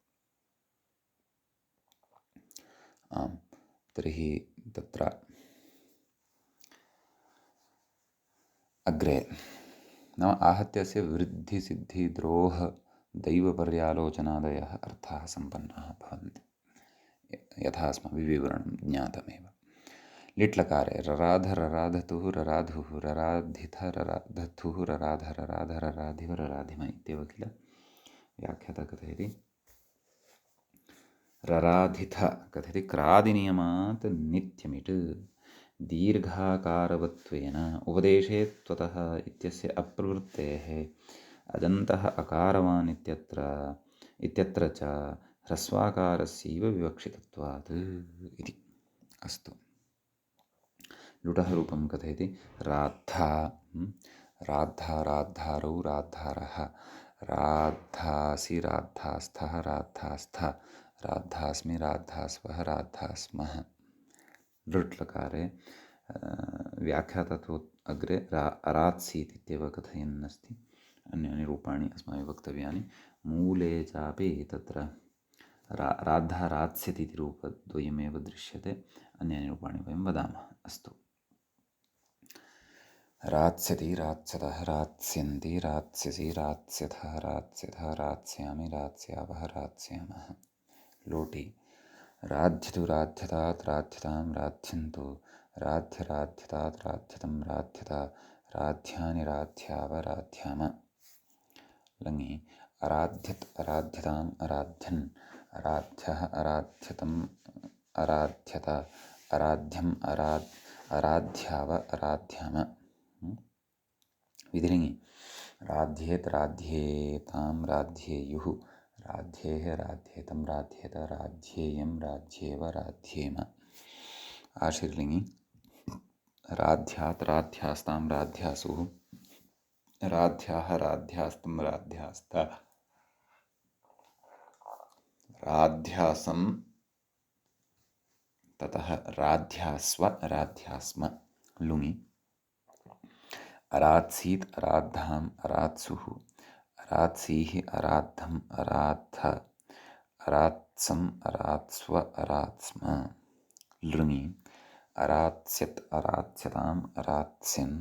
तर्हि तत्र अग्रे नाम आहत्यस्य वृद्धिसिद्धिद्रोह दैवपर्यालोचनादयः अर्थाः सम्पन्नाः भवन्ति यथा अस्माभिः विवरणं ज्ञातमेव। लिट्लकारे रराध रराधतुः रराधुः रराधिथ रराधथुः रराध रराध रराधिव रराधिम इत्येव किल। व्याख्याता कथयति रराधिथ कथयति क्रादिनियमात् नित्यमिट् दीर्घाकारवत्वेन उपदेशे त्वतः इत्यस्य अप्रवृत्तेः अजन्तः अकारवान् इत्यत्र च ह्रस्वाकारस्यैव विवक्षितत्वात् इति। अस्तु, लुटः रूपं कथयति राद्धा राद्धा राद्धारौ राद्धारः राद्धासि राद्धास्थः राद्धास्थ राद्धास्मि राद्धास्वः राद्धास्मः। लृट्लकारे व्याख्याता तु अग्रे अरात्सीत् इत्येव कथयन्नस्ति। अन्यानि रूपाणि अस्माभिः वक्तव्यानि। मूले चापि तत्र राद्धा रात्स्यत् इति रूपद्वयमेव दृश्यते। अन्यानि रूपाणि वयं वदामः। अस्तु, रात्स्यति रात्स्यतः रात्स्यन्ति रात्स्यसि रात्स्यथः रात्स्यथः रात्स्यामि रात्स्यावः रात्स्यामः। लोटि राध्यतु राध्यतात् राध्यतां राध्यन्तु राध्यराध्यतात् राध्यतं राध्यता राध्यानि राध्याव राध्याम। लङि अराध्यत् अराध्यताम् अराध्यन् अराध्यः अराध्यतम् अराध्यत अराध्यम् अराध्याव अराध्याम। विधिलिङि राध्येत राध्येतां राध्येयुः राध्येः राध्येतं राध्येत राध्येयं राध्येव राध्येम। आशीर्लिङि राध्यात् राध्यास्तां राध्यासुः राध्याः राध्यास्तं राध्यास्त राध्यासं ततः राध्यास्व राध्यास्म। लुङि अरात्सीत् अराद्धाम् अरात्सुः अरात्सीः अराद्धम् अरात्थ अरात्सम् अरात्स्व अरात्स्म। लृङि अरात्स्यत् अरात्स्यताम् अरात्स्यन्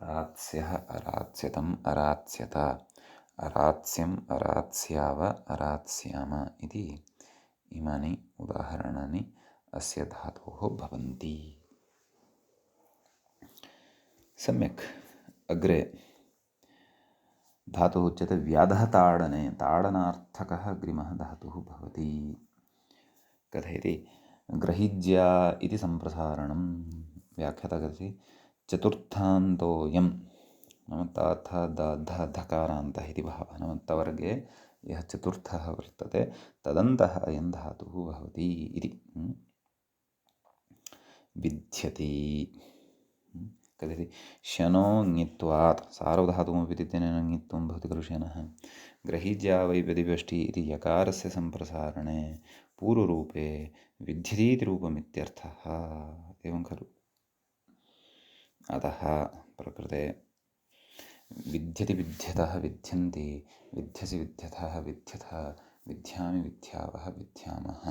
अरात्स्यः अरात्स्यतम् अरात्स्यत अरात्स्यम् अरात्स्याव अरात्स्याम इति इमानि उदाहरणानि अस्य धातोः भवन्ति। सम्यक्। अग्रे धातुः उच्यते व्याधः ताडने ताडनार्थकः ग्रिमः धातुः भवति। कथयति ग्रहिज्या इति सम्प्रसारणं। व्याख्याता कथयति चतुर्थान्तोऽयं नाम धकारान्तः इति भावः। नाम तवर्गे यः चतुर्थः वर्तते तदन्तः अयं धातुः भवति इति। विद्यति कथयति शनो ङित्वात् सार्वधातुकमपि इत्यनेन ङित्वं भवति खलु शनः। ग्रहिज्या वै प्रतिवेष्टि इति यकारस्य सम्प्रसारणे पूर्वरूपे विद्यतीति रूपमित्यर्थः। एवं खलु। अतः प्रकृते विद्यति विद्यतः विद्यन्ति विद्यसि विद्यथः विद्यथ विद्यामि विद्यावः विद्यामः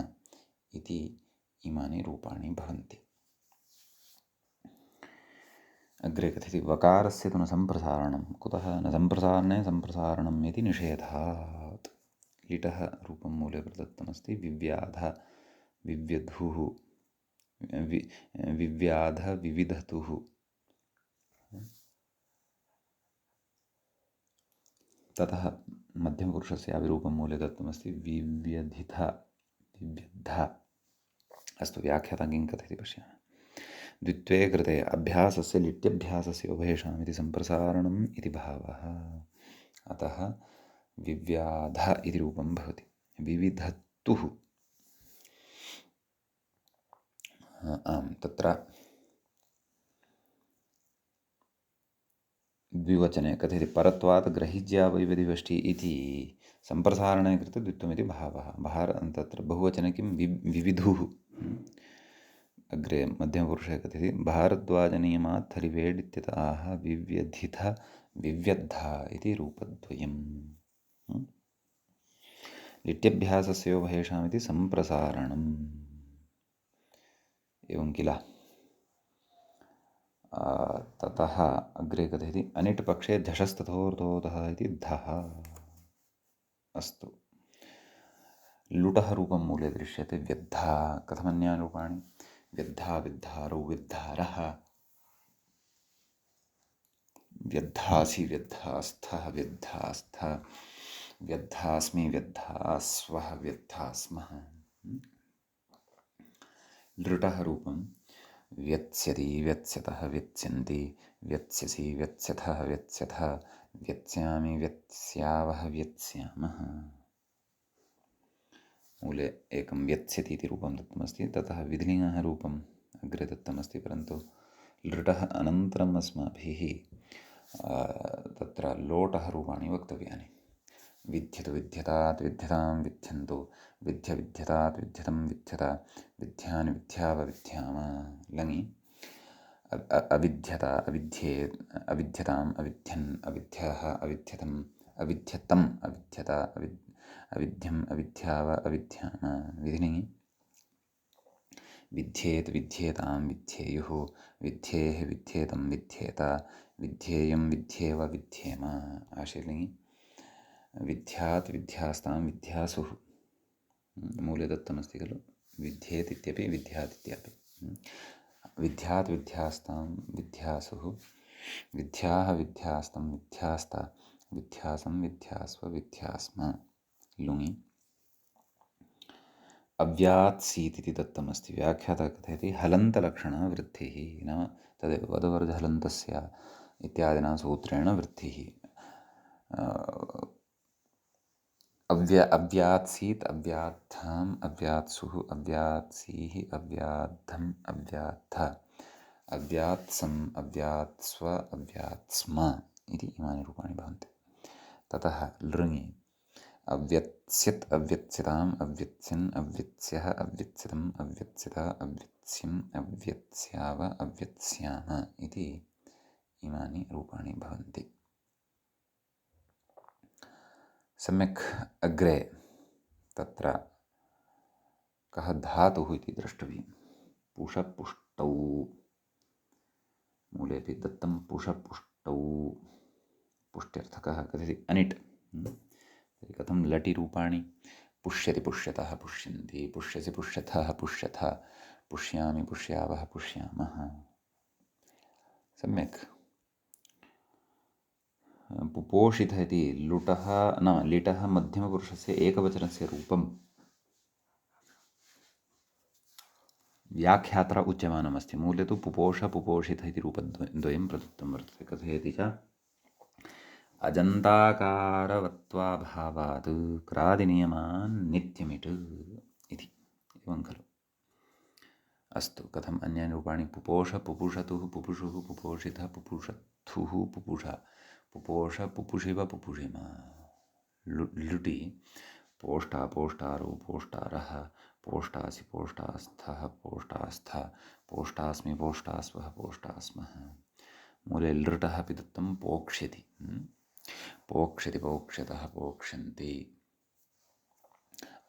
इति इमानि रूपाणि भवन्ति। अग्रे कथयति वकारस्य तु न सम्प्रसारणं। कुतः न सम्प्रसारणे सम्प्रसारणम् इति निषेधात्। लिटः रूपं मूले प्रदत्तमस्ति। विव्याध विव्यधुः विव्याध विविधतुः। ततः मध्यमपुरुषस्य अविरूपं मूले दत्तमस्ति विव्यधिथ विव्यद्ध। अस्तु, व्याख्याता किं कथयति पश्यामः। द्वित्वे कृते अभ्यासस्य लिट्यभ्यासस्य उभयेषाम् इति सम्प्रसारणम् इति भावः। अतः विव्याध इति रूपं भवति। विविधतुः आम्, तत्र द्विवचने कथयति परत्वात् ग्रहिज्या वै प्रतिवेष्टि इति सम्प्रसारणे कृते द्वित्वमिति भावः। तत्र बहुवचने किं विविधुः। अग्रे मध्यमपुरुषे कथयति भारद्वाजनियमात् थलिवेड् इत्यतः विव्यधिथ विव्यद्ध इति रूपद्वयम्। लिट्यभ्यासस्योभयेषामिति सम्प्रसारणम्। एवं किल। ततः अग्रे कथयति अनिट् पक्षे झषस्तथोर्धोधः इति धः। अस्तु, लुटः रूपं मूले दृश्यते व्यद्धा। कथमन्यानि रूपाणि? व्यद्धा विद्धारौ विद्धारः, व्यद्धासि व्यद्धास्थः व्यद्धास्थ, व्यद्धास्मि व्यद्धास्वः व्यद्धास्मः। लृटः रूपं व्यत्स्यति व्यत्स्यतः व्यत्स्यन्ति, व्यत्स्यसि व्यत्स्यथः व्यत्स्यथः, व्यत्स्यामि व्यत्स्यावः व्यत्स्यामः। मूले एकं व्यत्स्यति इति रूपं दत्तमस्ति, ततः विधिलिङ्गः रूपम् अग्रे दत्तमस्ति, परन्तु लृटः अनन्तरम् अस्माभिः तत्र लोटः रूपाणि वक्तव्यानि। विद्यतु विद्यतात् विद्यतां विद्यन्तु, विद्य विद्यतात् विद्यतं विद्यत, विद्यानि विद्याव विद्याम। लङि अविद्यता अविद्येत्, अविद्यताम् अविद्यन्, अविद्यः अविद्यतम्, अविद्यतम् अविद्यत, अविद्यम् अविद्याव अविद्याम। विधिलिङि विद्येत् विद्येतां विद्येयुः, विद्येः विद्येतं विद्येत, विद्येयं विद्येव विद्येम। आशीर्लिङि विद्यात् विद्यास्तां विद्यासुः। मूले दत्तमस्ति खलु विद्येत् इत्यपि विद्यात् इत्यपि। विद्यात् विद्यास्तां विद्यासुः, विद्याः विद्यास्तं विद्यास्ता, विद्यासं विद्यास्व विद्यास्म। लुङि अव्यात्सीत् इति दत्तमस्ति। व्याख्याता कथयति हलन्तलक्षणा वृद्धिः, नाम तदेव वदवर्धहलन्तस्य इत्यादिना सूत्रेण वृद्धिः। अव्यात्सीत् अव्यात्थाम् अव्यात्सुः अव्यात्सीः अव्याद्धम् अव्यात्थ, अव्यात्सम् अव्यात्स्व अव्यात्स्म इति इमानि रूपाणि भवन्ति। ततः लृङि अव्यत्स्यत् अव्यत्स्यताम् अव्यत्स्यन् अव्यत्स्यः अव्यत्स्यतम् अव्यत्स्यत अव्यत्स्यम् अव्यत्स्याव अव्यत्स्याम इति इमानि रूपाणि भवन्ति। सम्यक् अग्रे तत्र कः धातुः इति द्रष्टव्यं। पुषपुष्टौ, मूलेपि दत्तं पुषपुष्टौ, पुष्ट्यर्थकः कथयति अनिट्। तर्हि कथं लटि रूपाणि? पुष्यति पुष्यतः पुष्यन्ति, पुष्यसि पुष्यथः पुष्यथ, पुष्यामि पुष्यावः पुष्यामः। सम्यक्। पुपोषितः इति लुटः न लिटः मध्यमपुरुषस्य एकवचनस्य रूपं व्याख्यात्रा उच्यमानमस्ति। मूले तु पुपोष पुपोषितः इति रूपद्वयं प्रदत्तं वर्तते। कथयति च अजन्ताकारवत्वाभावात् क्रादिनियमान् नित्यमिट् इति, एवं खलु। अस्तु, कथम् अन्यानि रूपाणि? पुपोष पुपुषतुः पुपुषुः पुपोषितः पुपुषत्थुः पुपुष, पुपोष पुपुषिव पुपुषिम। लुटि पोष्टा पोष्टारौ पोष्टारः, पोष्टासि पोष्टास्थः पोष्टास्थ, पोष्टास्मि पोष्टास्वः पोष्टास्मः। मूले लृटः अपि दत्तं पोक्ष्यति, पोक्ष्यति पोक्ष्यतः पोक्ष्यन्ति।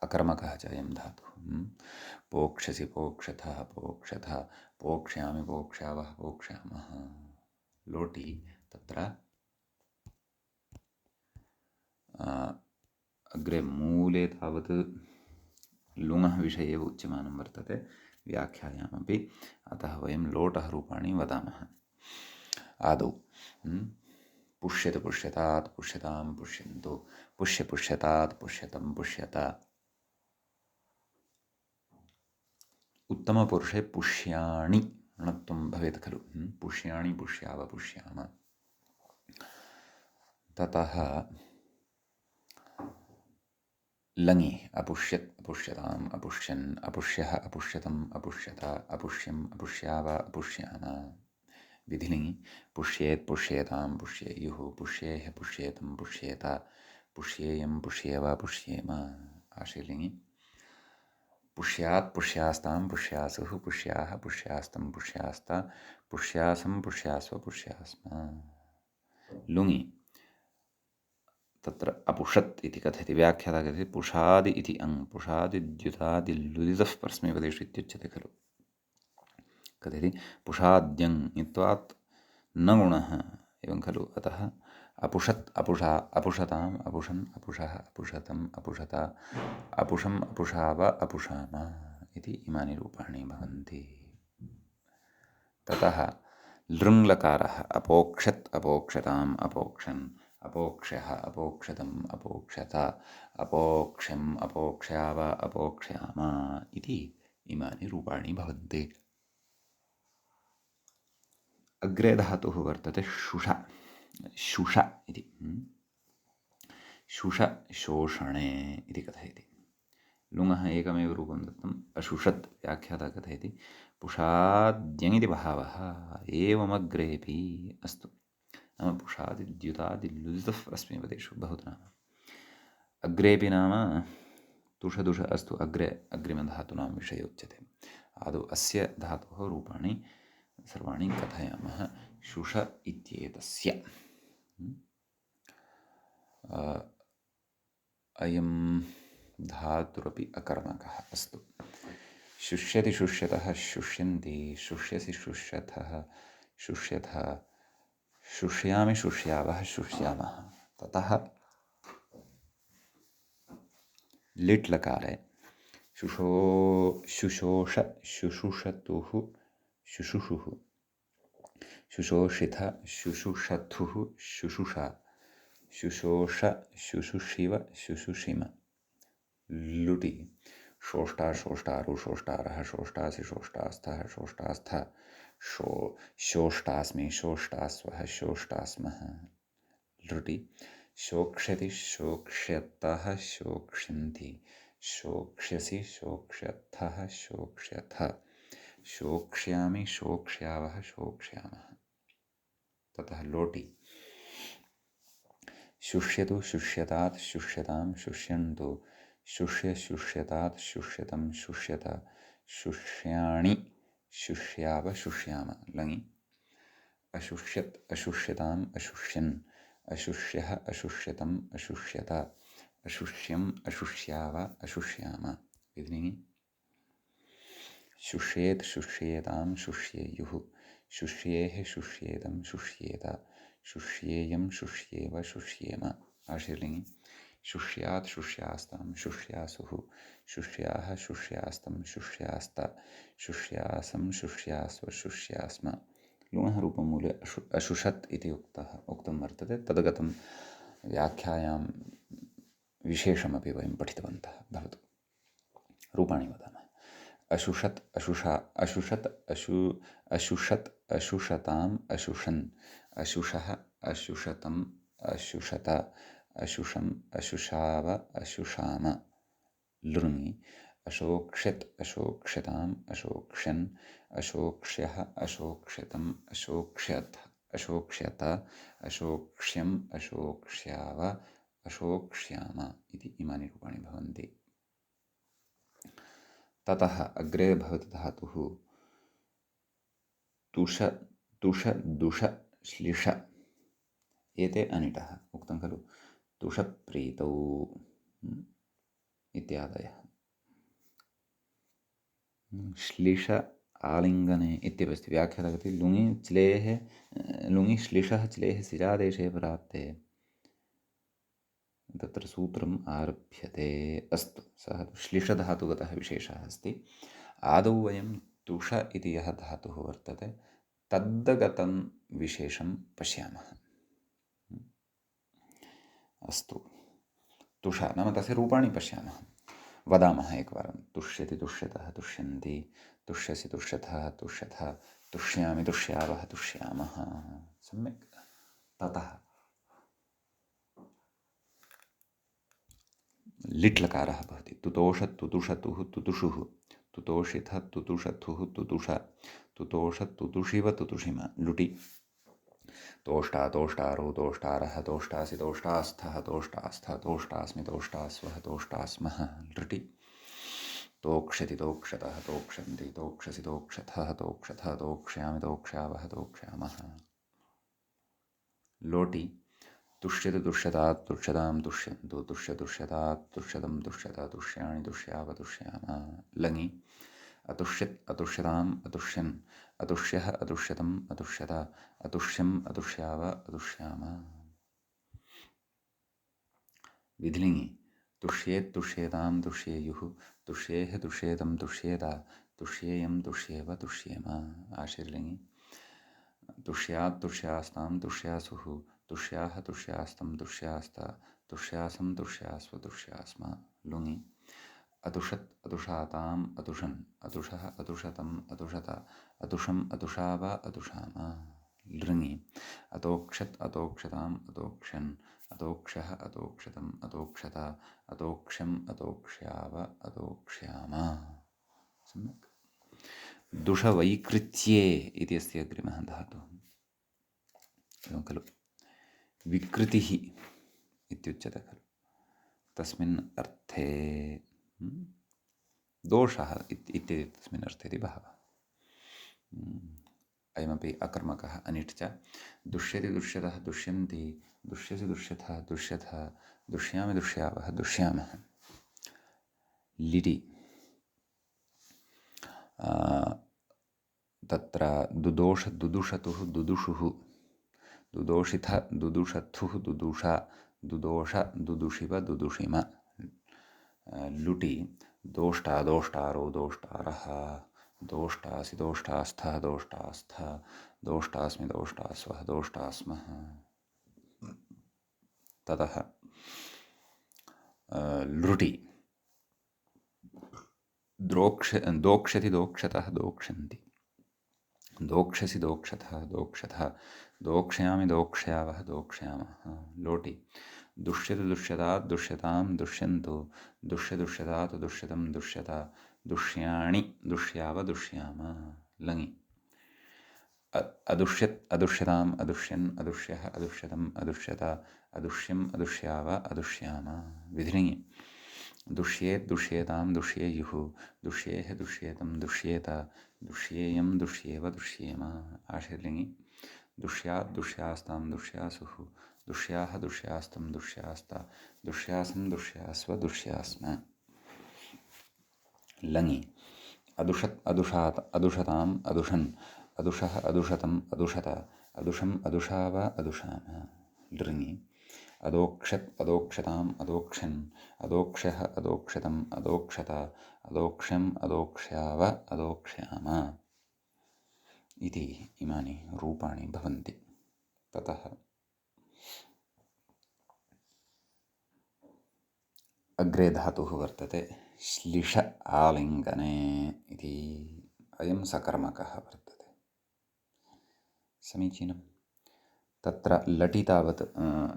अकर्मकः च अयं धातुः। पोक्ष्यसि पोक्ष्यथः पोक्ष्यथ, पोक्ष्यामि पोक्ष्यावः पोक्ष्यामः। लोटि तत्र अग्रे मूले तावत् लुङः विषये एव उच्यमानं वर्तते व्याख्यायामपि, अतः वयं लोटः रूपाणि वदामः आदौ। पुष्यतु पुष्यतात् पुष्यतां पुष्यन्तु, पुष्य पुष्यतात् पुष्यतं पुष्यत। उत्तमपुरुषे पुष्याणि णत्वं भवेत् खलु। पुष्याणि पुष्याव पुष्याम। ततः लङि अपुष्यत् अपुष्यताम् अपुष्यन् अपुष्यः अपुष्यतम् अपुष्यत अपुष्यम् अपुष्याव अपुष्याम। विधिलिङि पुष्येत् पुष्येतां पुष्येयुः पुष्येः पुष्येतं पुष्येत पुष्येयं पुष्येव पुष्येम। आशीर्लिङि पुष्यात् पुष्यास्तां पुष्यासुः पुष्याः पुष्यास्तं पुष्यास्ता पुष्यासं पुष्यास्व पुष्यास्म। लुङि तत्र अपुषत् इति कथयति। व्याख्याता कथयति पुषादि इति अङ्, पुषादिद्युतादिल्लुदितः परस्मैपदेषु इत्युच्यते खलु। कथयति पुषाद्यङ् इत्वात् न गुणः एवं खलु। अतः अपुषत् अपुषा अपुषताम् अपुषन् अपुषः अपुषतम् अपुषता अपुषम् अपुषाव अपुषाम इति इमानि रूपाणि भवन्ति। ततः लृङ्लकारः अपोक्षत् अपोक्षताम् अपोक्षन् अपोक्ष्यः अपोक्षतम् अपोक्षत अपोक्ष्यम् अपोक्ष्याव अपोक्ष्याम इति इमानि रूपाणि भवन्ति। अग्रे धातुः वर्तते शुष शुष इति। शुष शोषणे इति कथयति। लुङः एकमेव रूपं दत्तम् अशुषत् व्याख्याता कथयति पुषाद्यङिति बहवः एवमग्रेऽपि अस्तु। नाम पुषादिद्युतादिल्लुजितः अस्मिपदेषु बहुत्र नाम अग्रेऽपि नाम तुषदुष अस्तु अग्रे अग्रिमधातूनां विषये उच्यते। आदौ अस्य धातोः रूपाणि सर्वाणि कथयामः। शुष इत्येतस्य अयं धातुरपि अकर्मकः। अस्तु शुष्यति शुष्यतः शुष्यन्ति शुष्यसि शुष्यथः शुष्यथ शुष्यामि शुष्यावः शुष्यामः। ततः लिट् लकारे शुशोष शुशुषतुः शुशुषुः शुशोषिथ शुशुषथुः शुशुषा शुशोष शुशुषिव शुशुषिम लुटि शोष्टा शोष्टारु शोष्टारः शोष्टासि शोष्टास्थः शोष्टास्थ शोष्टास्मि शोष्टास्वः शोष्टास्मः लुटि शोक्ष्यति शोक्ष्यतः शोक्ष्यन्ति शोक्ष्यसि शोक्ष्यथः शोक्ष्यथ शोक्ष्यामि शोक्ष्यावः शोक्ष्यामः। ततः लोटि शुष्यतु शुष्यतात् शुष्यतां शुष्यन्तु शुष्य शुष्यतात् शुष्यतं शुष्यत शुष्याणि शुष्याव शुष्याम लङि अशुष्यत् अशुष्यताम् अशुष्यन् अशुष्यः अशुष्यतम् अशुष्यत अशुष्यम् अशुष्याव अशुष्याम विधिलिङि शुष्येत् शुष्येतां शुष्येयुः शुष्येः शुष्येतं शुष्येत शुष्येयं शुष्येव शुष्येम आशीर्लिङि शुष्यात् शुष्यास्तां शुष्यासुः शुष्याः शुष्यास्तं शुष्यास्त शुष्यासं शुष्यास्व शुष्यास्म। लुङः रूपमूले अशुषत् इति उक्तं वर्तते। तद्गतं व्याख्यायां विशेषमपि वयं पठितवन्तः। भवतु रूपाणि वदामः। अशुषत् अशुषा अशुषत् अशुषत् अशुषताम् अशुषन् अशुषः अशुषतम् अशुषत अशुषम् अशुषाव अशुषाम लृङि अशोक्ष्यत् अशोक्ष्यताम् अशोक्ष्यन् अशोक्ष्यः अशोक्ष्यतम् अशोक्ष्यथ अशोक्ष्यत अशोक्ष्यम् अशोक्ष्याव अशोक्ष्याम इति इमानि रूपाणि भवन्ति। ततः अग्रे भवति धातुः तुष तुष दुष श्लिष एते अनिटः उक्तं खलु तुषप्रीतौ इत्यादयः। श्लिष आलिङ्गने इत्यपि व्याख्याता कथयति लुङि च्लेः लुङि श्लिषः च्लेः सिरादेशे प्राप्ते तत्र सूत्रम् आरभ्यते। अस्तु सः श्लिषधातुगतः विशेषः अस्ति। आदौ वयं तुष इति यः धातुः वर्तते तद्गतं विशेषं पश्यामः। अस्तु तुष नाम तस्य रूपाणि पश्यामः। वदामः एकवारं तुष्यति तुष्यतः तुष्यन्ति तुष्यसि तुष्यथः तुष्यथ तुष्यामि तुष्यावः तुष्यामः। सम्यक्। ततः लिट् लकारः भवति तुतोष तुतुषतुः तुतुषुः तुतोषिथ तुतुषथुः तुतुष तुतोष तुतुषिव तुतुषिम लुटि तोष्टा तोष्टारो तोष्टारः तोष्टासि तोष्टास्थः तोष्टास्थ तोष्टास्मि तोष्टास्वः तोष्टास्मः लृटि तोक्ष्यति तोक्षतः तोक्षन्ति तोक्षसि तोक्षथः तोक्षथ तोक्ष्यामि तोक्ष्यावः तोक्ष्यामः लोटि तुष्यति तुष्यतात् तुष्यतां तुष्यन्तु तुष्य तुष्यतात् तुष्यतं तुष्यत तुष्याणि तुष्याव तुष्याम लङि अतुष्यत् अतुष्यताम् अतुष्यन् अतुष्यः अतुष्यतम् अतुष्यत अतुष्यम् अतुष्याव अतुष्याम विधिलिङ्गि तुष्येत् तुष्येतां तुष्येयुः तुष्येः तुष्येतं तुष्येत तुष्येयं तुष्येव तुष्येम आशीर्लिङ्गि तुष्यात् तुष्यास्तां तुष्यासुः तुष्याः तुष्यास्तं तुष्यास्त तुष्यासं तुष्यास्व तुष्यास्म लुङि अतुषत् अतुषाताम् अतुषन् अतुषः अतुषतम् अतुषत अतुषम् अतुषाव अतुषाम लृङि अतोक्षत् अतोक्षताम् अतोक्षन् अतोक्षः अतोक्षतम् अतोक्षत अतोक्ष्यम् अतोक्ष्याव अतोक्ष्याम सम्यक् दुषवैकृत्ये इति अस्ति अग्रिमः धातुः एवं खलु विकृतिः इत्युच्यते खलु तस्मिन् अर्थे दोषः इति तस्मिन् अर्थे इति बहवः अयमपि अकर्मकः अनिट् च दुष्यति दुष्यतः दुष्यन्ति दुष्यसि दुष्यथः दुष्यथः दुष्यामि दुष्यावः दुष्यामः लिटि तत्र दुदोष दुदुषतुः दुदुषुः दुदोषिथ दुदुषथुः दुदुषा दुदोष दुदुषिव दुदुषिम लुटि दोष्टा दोष्टारो दोष्टारः दोष्टासि दोष्टास्थः दोष्टास्थ दोष्टास्मि दोष्टास्वः दोष्टास्मः ततः लृटि दोक्षति दोक्षतः दोक्षन्ति दोक्षसि दोक्षतः दोक्षतः दोक्ष्यामि दोक्ष्यावः दोक्ष्यामः लोटि दुष्यति दुष्यतात् दुष्यतां दुष्यन्तु दुष्य दुष्यतात् दुष्यतं दुष्यत दुष्याणि दुष्याव दुष्याम लङि अदुष्यत् अदुष्यताम् अदुष्यन् अदुष्यः अदुष्यतम् अदुष्यत अदुष्यम् अदुष्याव अदुष्याम विधिलिङि दुष्येत् दुष्येतां दुष्येयुः दुष्येः दुष्येतं दुष्येत दुष्येयं दुष्येव दुष्येम आशीर्लिङि दुष्यात् दुष्यास्तां दुष्यासुः दुष्याः दुष्यास्तं दुष्यास्त दुष्यासं दुष्यास्व दुष्यास्म लङि अदुषत् अदुषात् अदुषताम् अदुषन् अदुषः अदुषतम् अदुषत अदुषम् अदुषाव अदुषाम लृङि अदोक्षत् अदोक्षताम् अदोक्षन् अदोक्षः अदोक्षतम् अदोक्षत अदोक्ष्यम् अदोक्ष्याव अदोक्ष्याम इति इमानि रूपाणि भवन्ति ततः अग्रे धातुः वर्तते श्लिष आलिङ्गने इति अयं सकर्मकः वर्तते समीचीनं तत्र लटि तावत्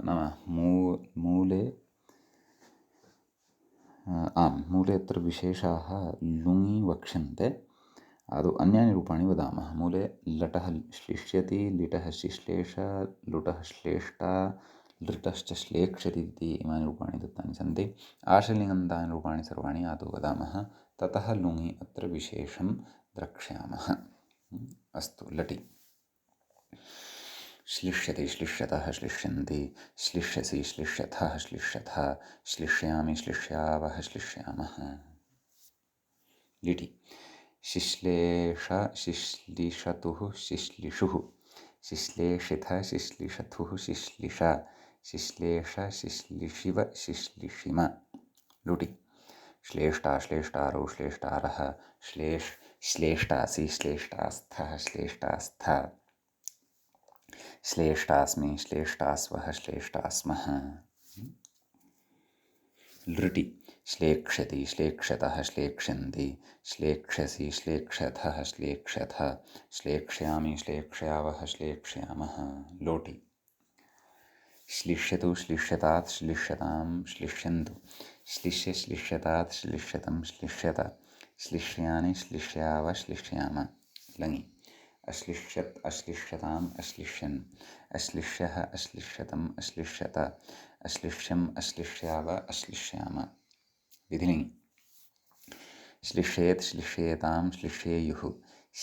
नाम मूले मूले अत्र विशेषाः लुङि वक्ष्यन्ते आदौ अन्यानि रूपाणि वदामः मूले लटः श्लिष्यति लिटः शिश्लेष लुटः श्लेष्टा लृटश्च श्लेक्षति इति इमानि रूपाणि दत्तानि सन्ति आश्रलिङ्गन्तानि रूपाणि सर्वाणि आदौ वदामः ततः लुङि अत्र विशेषं द्रक्ष्यामः अस्तु लटि श्लिष्यति श्लिष्यतः श्लिष्यन्ति श्लिष्यसि श्लिष्यथः श्लिष्यथ श्लिष्यामि श्लिष्यावः श्लिष्यामः लिटि शिश्लेष शिश्लिषतुः शिश्लिषुः शिश्लेषिथ शिश्लिषथुः शिश्लिष शिश्लेष शिश्लिषिव शिश्लिषिम लुटि श्लेष्टा श्लेष्टारो श्लेष्टारः श्लेष्टासि श्लेष्टास्थः श्लेष्टास्थ श्लेष्टास्मि श्लेष्टास्वः श्लेष्टास्मः लृटि श्लेक्ष्यति श्लेक्ष्यतः श्लेक्ष्यन्ति श्लेक्ष्यसि श्लेक्ष्यथः श्लेक्ष्यथ श्लेक्ष्यामि श्लेक्ष्यावः श्लेक्ष्यामः लोटि श्लिष्यतु श्लिष्यतात् श्लिष्यतां श्लिष्यन्तु श्लिष्य श्लिष्यतात् श्लिष्यतं श्लिष्यत श्लिष्यानि श्लिष्याव श्लिष्याम लङि अश्लिष्यत् अश्लिष्यताम् अश्लिष्यन् अश्लिष्यः अश्लिष्यतम् अश्लिष्यत अश्लिष्यम् अश्लिष्याव अश्लिष्याम विधिलिङि श्लिष्येत् श्लिष्येतां श्लिष्येयुः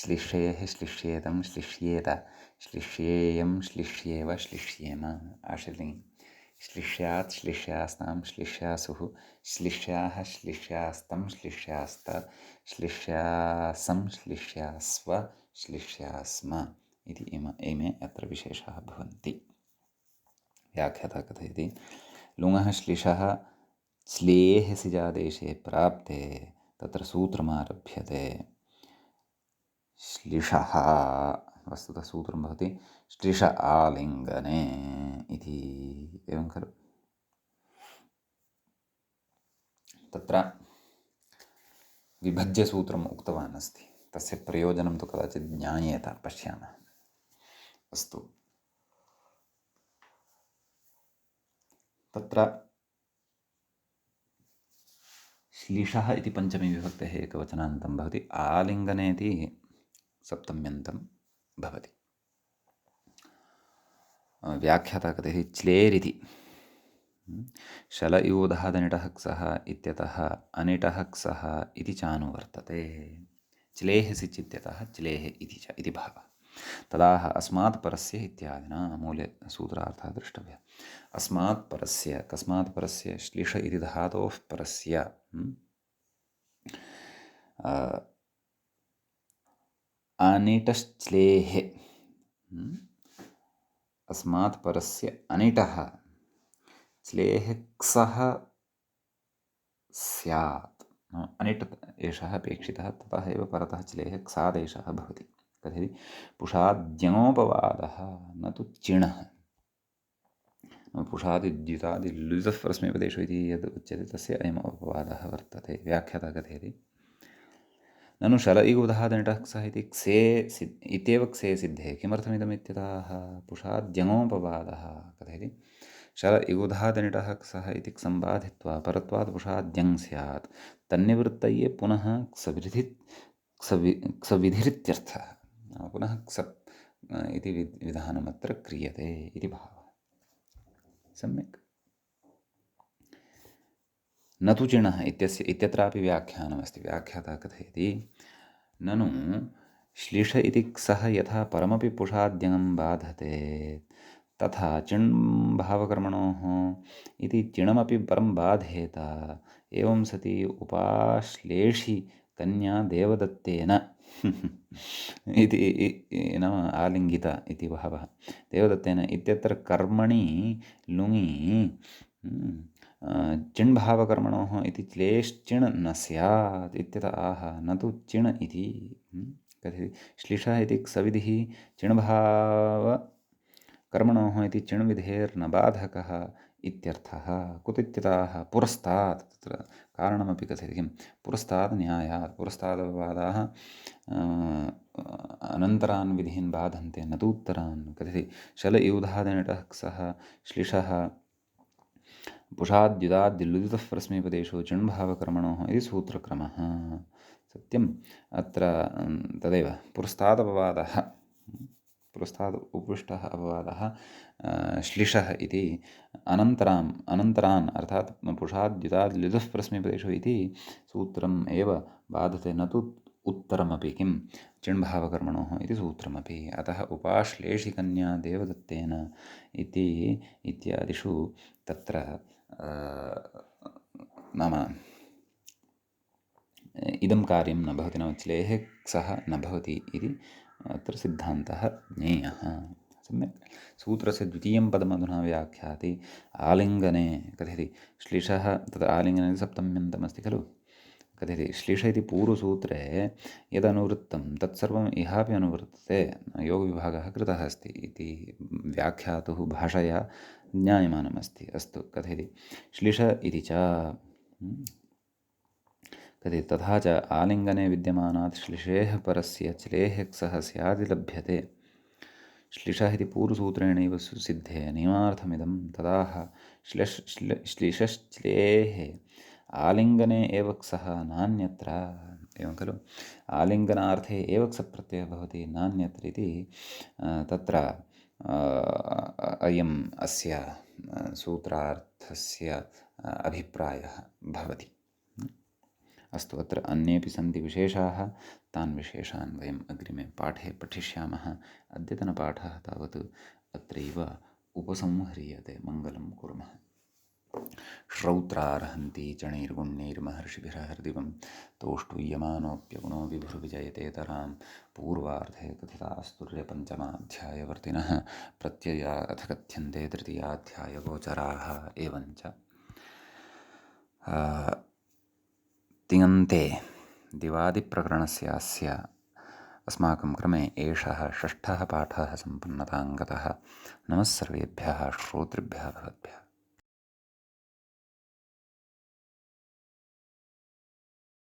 श्लिष्येः श्लिष्येतं श्लिष्येत श्लिष्येयं श्लिष्येव श्लिष्येम आशीर्लिङि श्लिष्यात् श्लिष्यास्तां श्लिष्यासुः श्लिष्याः श्लिष्यास्तं श्लिष्यास्त श्लिष्यासं श्लिष्यास्व श्लिष्यास्म इति इमे अत्र विशेषाः भवन्ति। व्याख्याता कथयति लुङः श्लिशः च्लेः सिजादेशे प्राप्ते तत्र सूत्रमारभ्यते। श्लिशः वस्तुतः सूत्रं भवति श्लिश आलिङ्गने इति, एवं खलु। तत्र विभज्यसूत्रम् उक्तवान् अस्ति, तस्य प्रयोजनं तु कदाचित् ज्ञायेत, पश्यामः। अस्तु, तत्र श्लिशः इति पञ्चमी विभक्तेः एकवचनान्तं भवति, आलिङ्गने इति सप्तम्यन्तं भवति। व्याख्याता कथयति च्लेरिति शल इवोधादनिटः क्सः इत्यतः अनिटः क्सः इति चानुवर्तते। च्लेः सिच् इत्यतः च्लेः इति च इति भावः। तदाह अस्मात् परस्य इत्यादिना मूले सूत्रार्थः द्रष्टव्यः। अस्मात् परस्य, कस्मात् परस्य, श्लिष इति धातोः परस्य अनिटश्च्लेः, अस्मात् परस्य अनिटः च्लेः क्सः स्यात्। अनिट् एषः अपेक्षितः, ततः एव परतः च्लेः क्सादेशः भवति। कथयति पुषाद्यङोपवादः न तु चिणः। पुषादिद्युतादि लुजः परस्मैपदेषु इति यद् उच्यते तस्य अयम् अपवादः वर्तते। व्याख्याता कथयति ननु शल इगुधादनिटः क्सः इति क्से इत्येव क्से सिद्धे किमर्थमिदम् इत्यतः पुषाद्यङोपवादः। कथयति शल इगुधादनिटः क्सः इति क्सं बाधित्वा परत्वात् पुषाद्यङ् स्यात्, तन्निवृत्तये पुनः क्सविधिरित्यर्थः। पुनः क्स इति विधानमत्र क्रियते इति भावः। सम्यक्। न तु चिणः इत्यस्य इत्यत्रापि व्याख्यानमस्ति। व्याख्याता कथयति ननु श्लिष इति क्सः यथा परमपि पुषाद्यङं बाधते तथा चिण् भावकर्मणोः इति चिणमपि परं बाधेत। एवं सति उपाश्लेषि कन्या देवदत्तेन इति नाम आलिङ्गिता इति भावः। देवदत्तेन इत्यत्र कर्मणि लुङि चिण् भावकर्मणोः इति क्लेश्चिण् न स्यात् इत्यत आह, न तु चिण् इति। कथयति श्लिषः इति क्सविधिः चिण्भावकर्मणोः इति चिण्विधेर्न बाधकः इत्यर्थः। कुतित्यताः पुरस्तात्, तत्र कारणमपि कथयति किं पुरस्तात् न्यायात्। पुरस्तादपवादाः अनन्तरान् विधीन् बाधन्ते न तु उत्तरान्। कथयति शल इवधादनिटः क्सः श्लिषः पुषाद्युदाद्युलुदितः परस्मैपदेषु चिण्भावकर्मणोः इति सूत्रक्रमः। सत्यम्, अत्र तदेव पुरस्तादपवादः, पुरस्ताद् उपविष्टः अपवादः श्लिषः इति अनन्तरान् अर्थात् पुषाद्युदाद्युलुदितः परस्मैपदेषु इति सूत्रम् एव बाधते, न तु उत्तरमपि किं चिण्भावकर्मणोः इति सूत्रमपि। अतः उपाश्लेषिकन्या देवदत्तेन इति इत्यादिषु तत्र नाम इदं कार्यं न भवति, नाम च्लेः क्सः न भवति इति अत्र सिद्धान्तः ज्ञेयः। सम्यक्। सूत्रस्य द्वितीयं पदमधुना व्याख्याति आलिङ्गने। कथयति श्लिषः, तत्र आलिङ्गने सप्तम्यन्तमस्ति खलु। कथयति श्लिष इति पूर्वसूत्रे यदनुवृत्तं तत्सर्वम् इहापि अनुवर्तते, योगविभागः कृतः अस्ति इति व्याख्यातुः भाषया ज्ञायमानमस्ति। अस्तु, कथयति श्लिष इति च कथयति तथा च आलिङ्गने विद्यमानात् श्लिषेः परस्य च्लेः क्सः स्यादि लभ्यते। श्लिषः इति पूर्वसूत्रेणैव सुसिद्धे नियमार्थमिदं तदाह श्लिषश्च्लेः आलिङ्गने एव क्सः नान्यत्र। एवं खलु, आलिङ्गनार्थे एव क्सप्रत्ययः भवति, नान्यत्र इति तत्र अयम् अस्य सूत्रार्थस्य अभिप्रायः भवति। अस्तु, अत्र अन्येपि सन्ति विशेषाः, तान् विशेषान् वयम् अग्रिमे पाठे पठिष्यामः। अद्यतनपाठः तावत् अत्रैव उपसंह्रियते। मङ्गलं कुर्मः। श्रौत्रार्हन्ति चणैर्गुण्यैर्महर्षिभिरहर्दिवं तोष्टुयमानोऽप्यगुणो विभुर्विजयतेतरां पूर्वार्धे कथितास्तुर्यपञ्चमाध्यायवर्तिनः प्रत्यया अथ कथ्यन्ते तृतीयाध्यायगोचराः एवञ्च तिङन्ते दिवादिप्रकरणस्य अस्माकं क्रमे एषः षष्ठः पाठः सम्पन्नतां गतः। नमः सर्वेभ्यः श्रोतृभ्यः भवद्भ्यः।